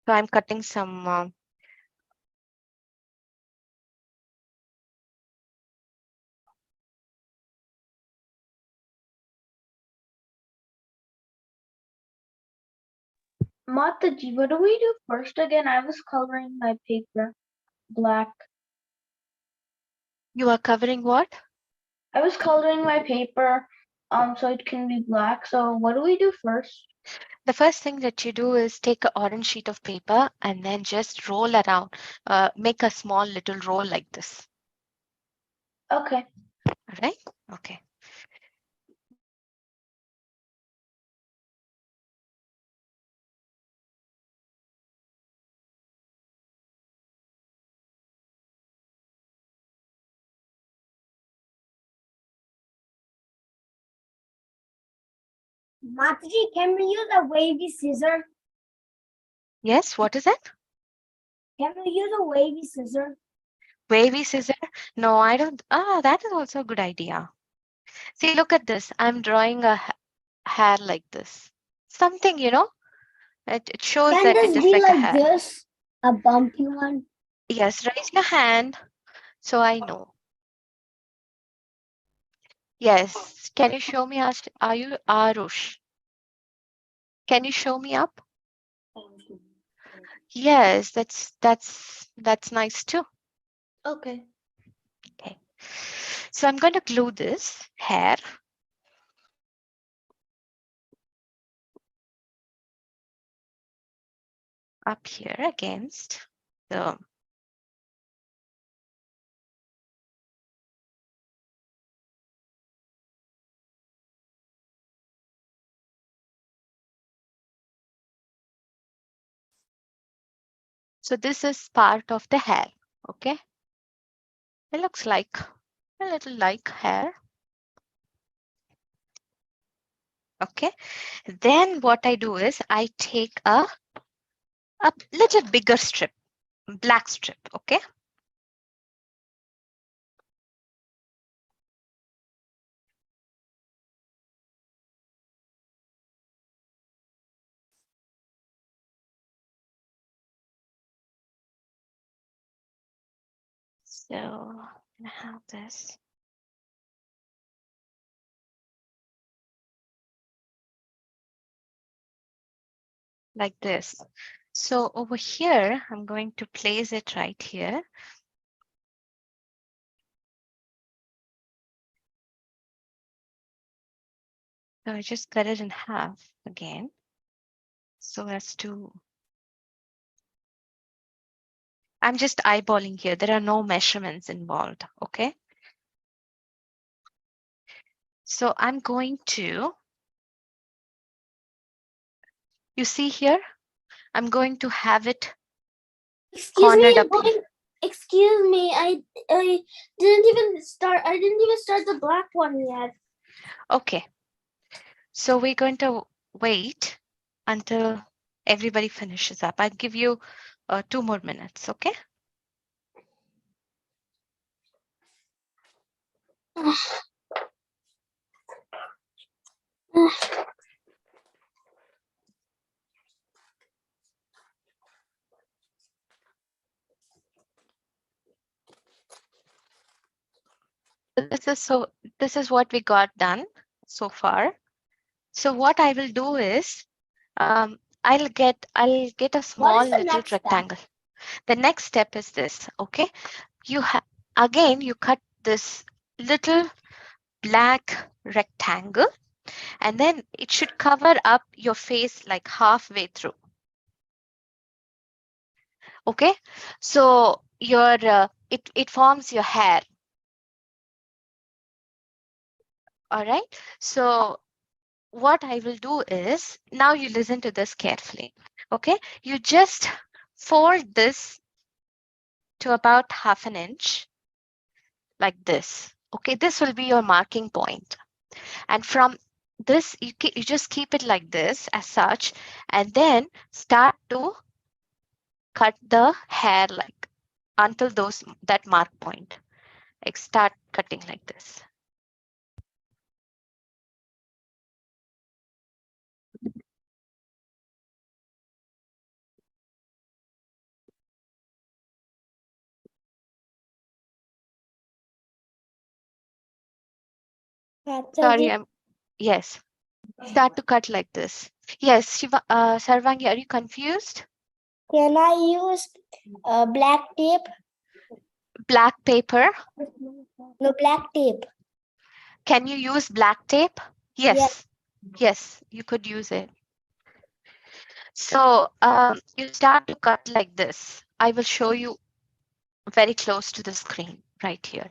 So I'm cutting some Mataji, what do we do first again? I was coloring my paper black. you are covering what? I was coloring my paper so it can be black. So what do we do first? The first thing that you do is take an orange sheet of paper and then just roll around, make a small little roll like this. Okay. All right? Okay. Mataji, can we use a wavy scissor? Yes, what is it? Can we use a wavy scissor? Wavy scissor? No, I don't. Ah, that is also a good idea. See, look at this. I'm drawing a hair like this. Something, you know, it shows Can that this it is be like a like hair. this? A bumpy one? Yes, raise your hand so I know. Yes. Can you show me? Are you Arush? Can you show me up? Yes, that's nice too. Okay. Okay. So I'm going to glue this hair. Up here against the so this is part of the hair, okay? It looks like a little like hair. Okay. Then what I do is I take a little bigger strip, black strip, okay? So I'm gonna have this. Like this. So over here, I'm going to place it right here. So I just cut it in half again, so as to, I'm just eyeballing here. There are no measurements involved, okay? So I'm going to, you see here, I'm going to have it Excuse me, cornered I'm up here. going. Excuse me, I didn't even start. I didn't even start the black one yet. Okay. So we're going to wait until everybody finishes up. I'll give you 2 more minutes, okay? This is what we got done so far. So what I will do is I'll get a small What is the little next step? rectangle. The next step is this, okay? You again you cut this little black rectangle, and then it should cover up your face like halfway through. Okay, so your it forms your hair. All right, so what I will do is, now you listen to this carefully. Okay, you just fold this to about 1/2 inch like this. Okay, this will be your marking point. And from this, you just keep it like this as such, and then start to cut the hair like until that mark point. Like start cutting like this. Sorry, yes. Start to cut like this. Yes, Shiva, Sarvangi, are you confused? Can I use black tape? Black paper. No, black tape. Can you use black tape? Yes. Yes, you could use it. So you start to cut like this. I will show you very close to the screen right here.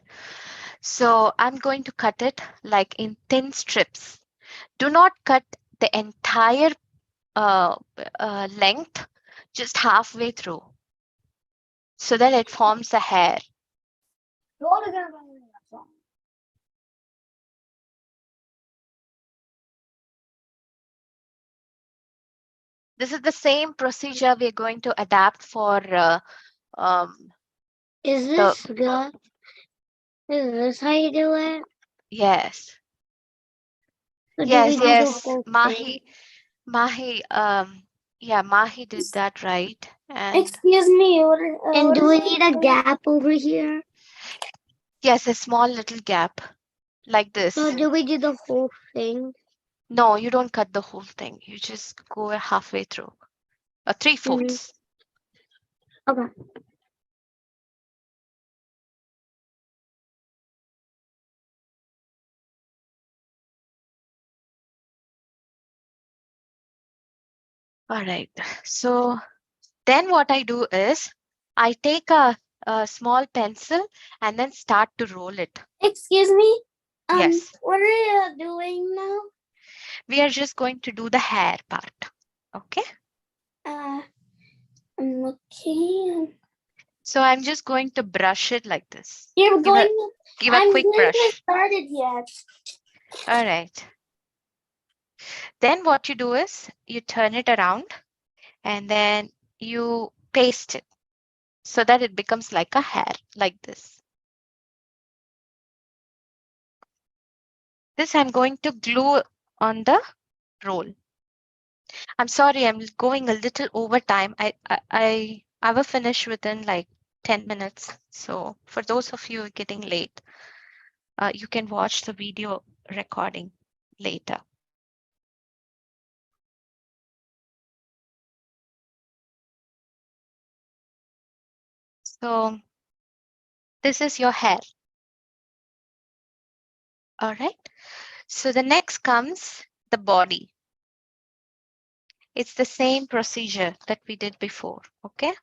So I'm going to cut it like in thin strips. Do not cut the entire length, just halfway through, so that it forms a hair. This is the same procedure we're going to adapt for Is this good? Is this how you do it? yes. Or do we Yes, do the yes. whole Mahi, thing? Mahi, yeah, Mahi did that right. And Excuse me. And What do is we the need a gap over here? yes, a small little gap like So this. do we do the whole thing? No, you don't cut the whole thing. You just go halfway through, 3/4. Okay. All right. So then what I do is I take a small pencil and then start to roll it. Excuse me. Yes, What are you doing now? we are just going to do the hair part. Okay. Okay. So I'm just going to brush it like this. You're Give a going. give a I'm quick going to brush. start it yet. All right. Then what you do is you turn it around and then you paste it so that it becomes like a hair like this. This I'm going to glue on the roll. I'm sorry, I'm going a little over time. I will finish within like 10 minutes. So for those of you getting late, you can watch the video recording later. So this is your hair. All right. So the next comes the body. It's the same procedure that we did before. Okay.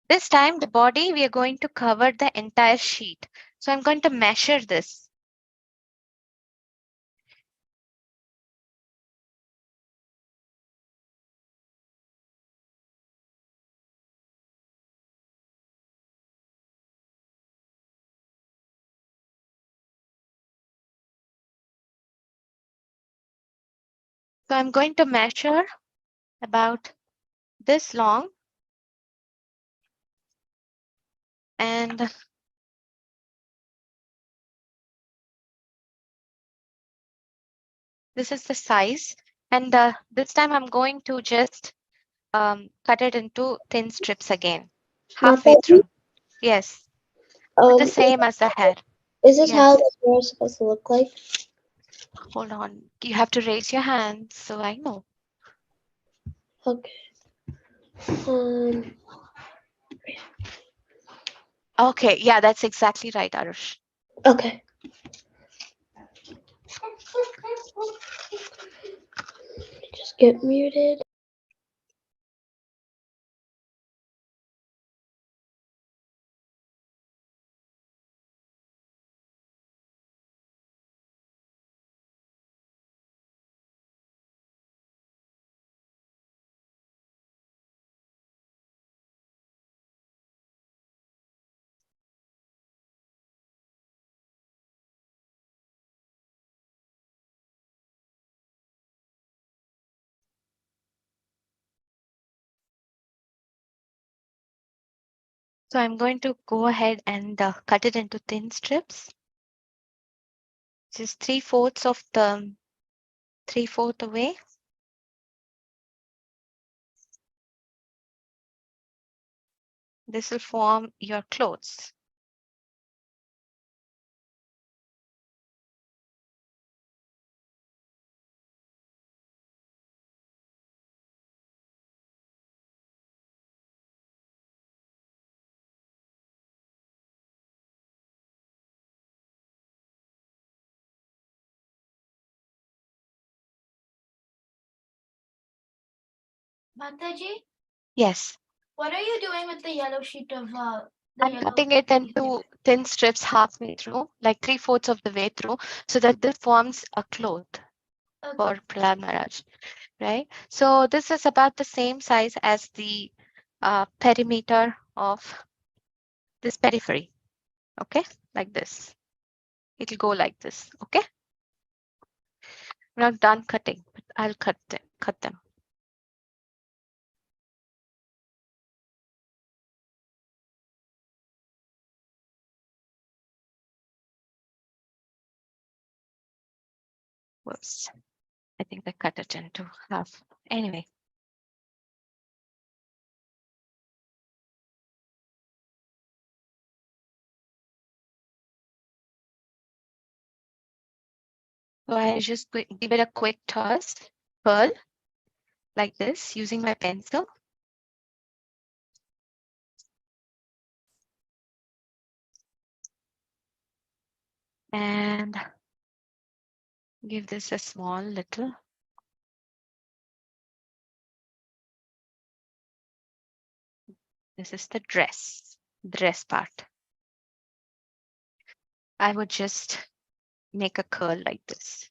This time the body, we are going to cover the entire sheet. So I'm going to measure this. So I'm going to measure about this long. And this is the size. And this time I'm going to just cut it into thin strips again, halfway Mataji, through. Yes, the same as the hair. is this how Yes, the hair is supposed to look like? hold on. You have to raise your hand so I know. Okay. Okay, yeah, that's exactly right, Arush. Okay. get muted. So I'm going to go ahead and cut it into thin strips. Just 3/4 of the 3/4 away. This will form your clothes. Mataji, Yes, what are you doing with the yellow sheet of I'm cutting it into thin strips halfway through, like 3/4 of the way through, so that this forms a cloth for Prahlad Maharaj, right? So this is about the same size as the perimeter of this periphery, okay? Like this. It'll go like this, okay? We're not done cutting, but I'll cut them. Whoops. I think I cut it into half. Anyway. So I just give it a quick toss, curl, like this, using my pencil. And give this a small little. This is the dress part. I would just make a curl like this.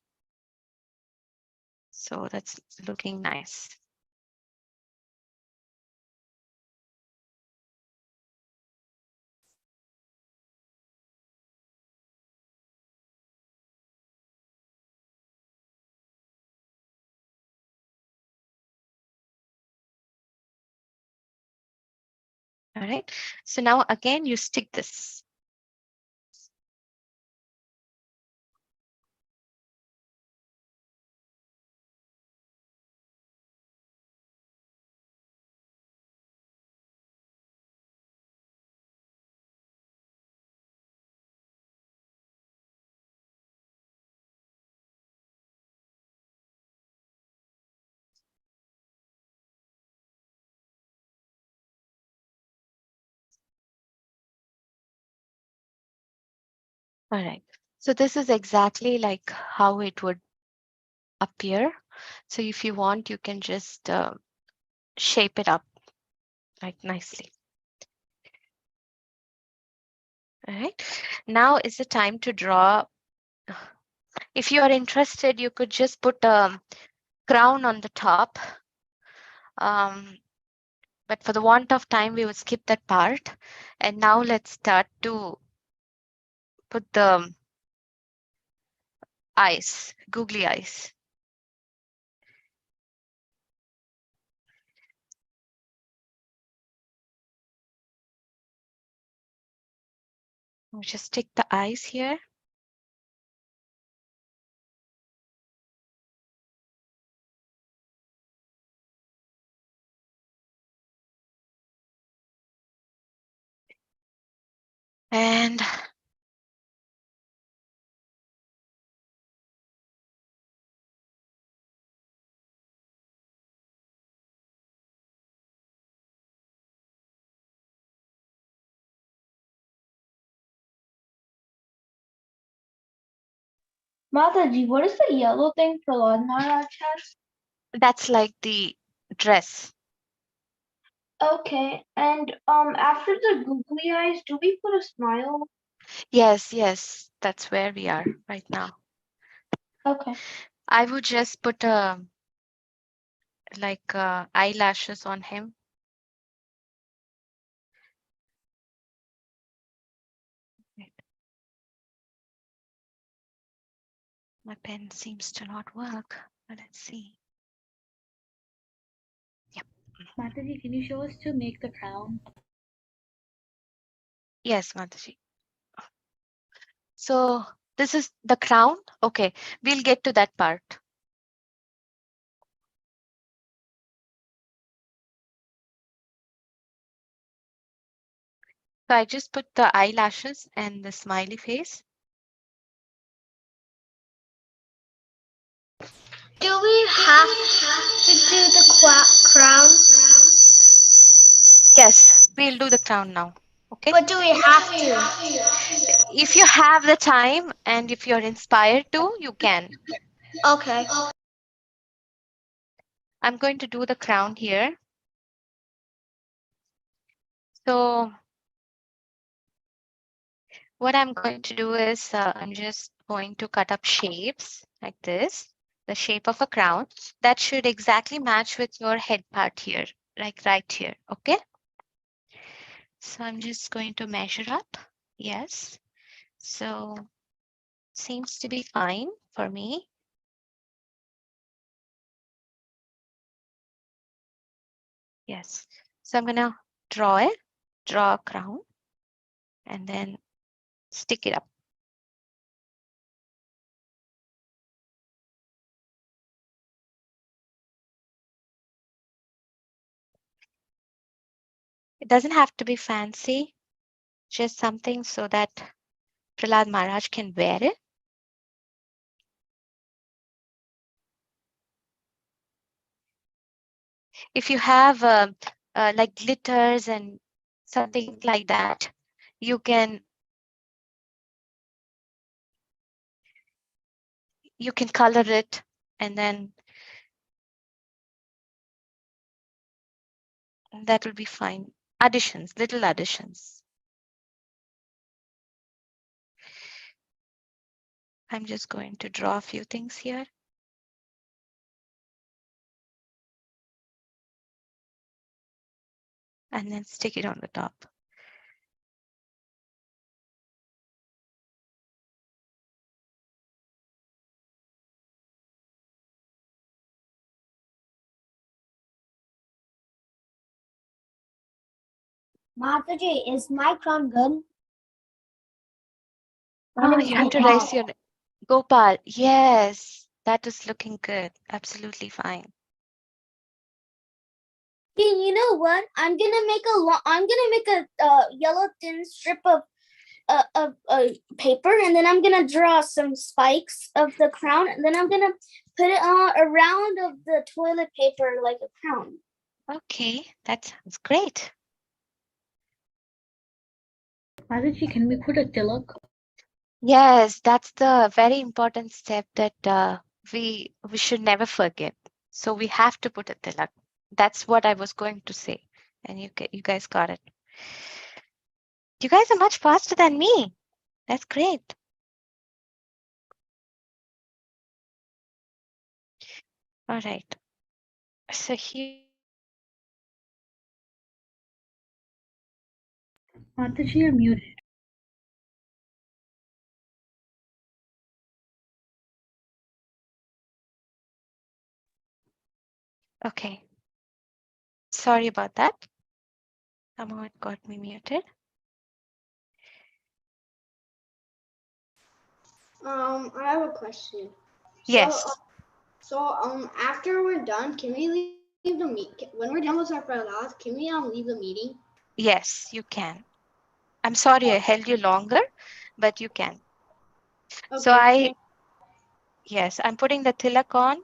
So that's looking nice. All right. So now again, you stick this. All right. So this is exactly like how it would appear. So if you want, you can just shape it up like nicely. All right. Now is the time to draw. If you are interested, you could just put a crown on the top. But for the want of time, we will skip that part. And now let's start to put the eyes, googly eyes. We'll just stick the eyes here. And Mataji, what is the yellow thing Prahlad Maharaj has? That's like the dress. Okay, and after the googly eyes, do we put a smile? Yes, yes, that's where we are right now. Okay. I would just put like eyelashes on him. Wait. My pen seems to not work. Let's see. Yep. Mataji, can you show us to make the crown? Yes, Mataji. So this is the crown. Okay, we'll get to that part. So I just put the eyelashes and the smiley face. Do we have to do the crown? Yes, we'll do the crown now. Okay. But do we have to? If you have the time and if you're inspired to, you can. Okay. I'm going to do the crown here. So what I'm going to do is I'm just going to cut up shapes like this, the shape of a crown that should exactly match with your head part here, like right here. Okay. So I'm just going to measure up. Yes. So seems to be fine for me. Yes. So I'm gonna draw a crown and then stick it up. It doesn't have to be fancy, just something so that Prahlad Maharaj can wear it. If you have like glitters and something like that, you can color it and then that will be fine. Additions, little additions. I'm just going to draw a few things here. And then stick it on the top. Mataji, is my crown good? Oh, you have to raise your Gopal. Yes, that is looking good. Absolutely fine. Hey, you know what? I'm gonna make a yellow thin strip of paper, and then I'm gonna draw some spikes of the crown, and then I'm gonna put it around of the toilet paper like a crown. Okay, that sounds great. Mataji, can we put a tilak? Yes, that's the very important step that we should never forget. So we have to put a tilak. That's what I was going to say, and you guys got it. You guys are much faster than me. That's great. All right. So here. Mataji, you're muted. Okay. Sorry about that. Somehow it got me muted. I have a question. Yes. So after we're done, can we leave the meet? When we're done with our pralads, can we leave the meeting? Yes, you can. I'm sorry I held you longer, but you can. So yes, I'm putting the tilak on.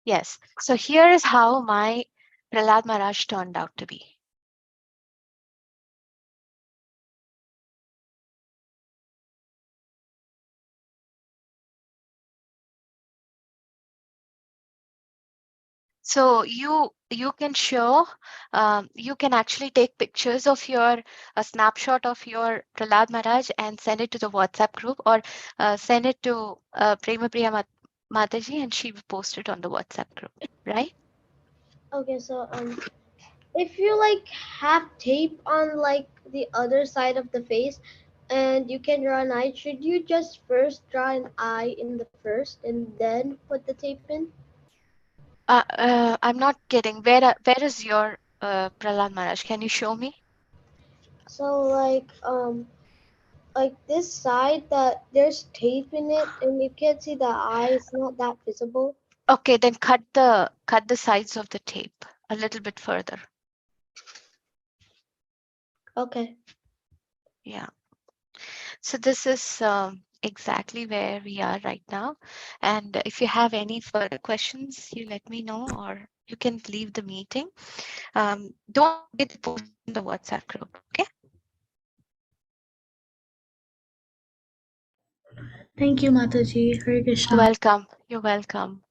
Yes. So here is how my Prahlad Maharaj turned out to be? So you can show, you can actually take pictures of a snapshot of your Prahlad Maharaj and send it to the WhatsApp group, or send it to Prema Priya Mataji, and she will post it on the WhatsApp group, right? Okay, so if you like have tape on like the other side of the face and you can draw an eye, should you just first draw an eye in the first and then put the tape in? I'm not getting, where is your Prahlad Maharaj? Can you show me? So like this side that there's tape in it and you can't see the eye, it's not that visible. Okay, then cut the sides of the tape a little bit further. Okay. Yeah. So this is exactly where we are right now. And if you have any further questions, you let me know, or you can leave the meeting. Don't forget to post in the WhatsApp group, okay? Thank you, Mataji. Hare Krishna. You're welcome. You're welcome.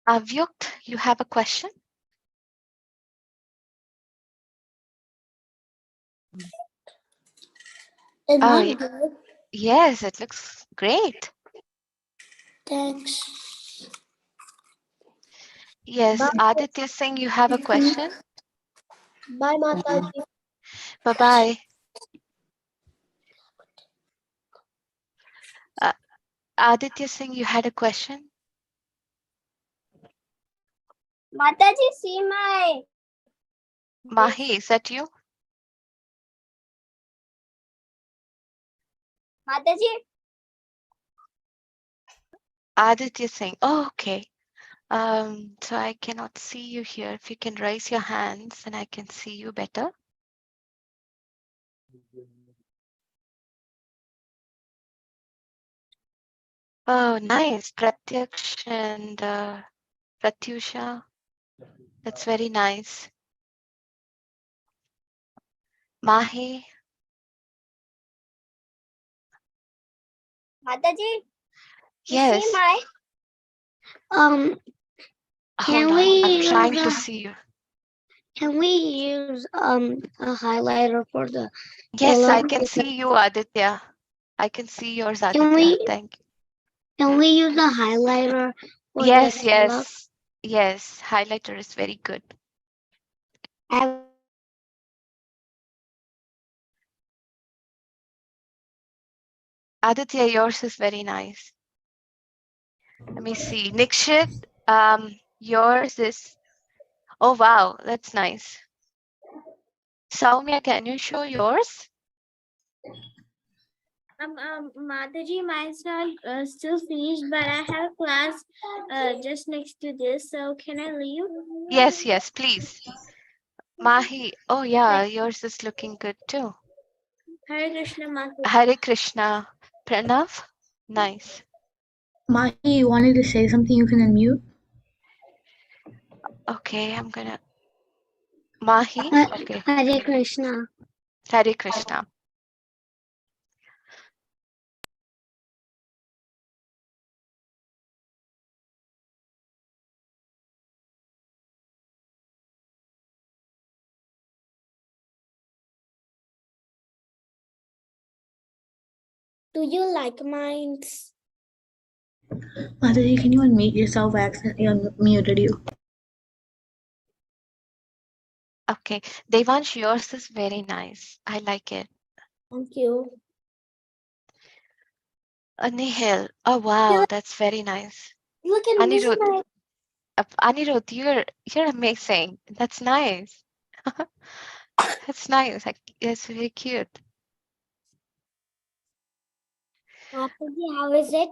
Avyukt, you have a question? Is Oh, not good. yes, it looks great. Thanks. Yes, Bye. Aditya Singh, you have a question? Bye, Mataji. Bye-bye. Aditya Singh, you had a question? Mataji, see my Mahi, is that you? Mataji. Aditya Singh. Oh, okay. So I cannot see you here. If you can raise your hands, then I can see you better. Oh, nice. Pratyaksh and Pratyusha. That's very nice. Mahi. Mataji, you see Yes. my Hold on. I'm trying to see you. can we use a highlighter for the Yes, I color? can see you, Aditya. I can see yours, Can Aditya. we Thank you. can we use a highlighter for Yes, the color? yes. Yes, highlighter is very good. I Aditya, yours is very nice. Let me see. Nikshit, yours is, oh wow, that's nice. Soumya, can you show yours? Mataji, mine's not still finished, but I have a class just next to this, so can I leave? Yes, yes, please. Mahi, oh yeah, yours is looking good too. Hare Krishna, Mataji. Hare Krishna. Pranav, nice. Mahi, you wanted to say something, you can unmute. Okay, I'm gonna, Mahi, okay. Hare Krishna. Hare Krishna. Do you like mines? Mataji, can you unmute yourself? I accidentally unmuted you. Okay, Devansh, yours is very nice. I like it. Thank you. Nihil. Oh wow, that's very nice. Look at this. Anirudh, Anirudh, you're amazing. That's nice. That's nice. It's very cute. Mataji, how is it?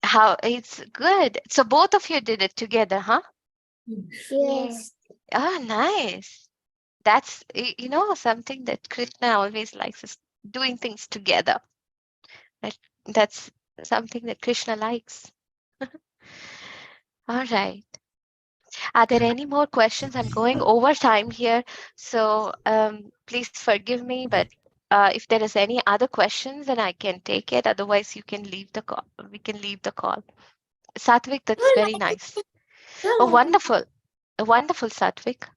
How it's good. So both of you did it together, huh? Yes. Ah, nice. That's something that Krishna always likes is doing things together. That's something that Krishna likes. All right. Are there any more questions? I'm going over time here, so please forgive me. But if there is any other questions, then I can take it. Otherwise, you can leave the call. We can leave the call. Satvik, that's very nice. Oh, wonderful. Wonderful, Satvik.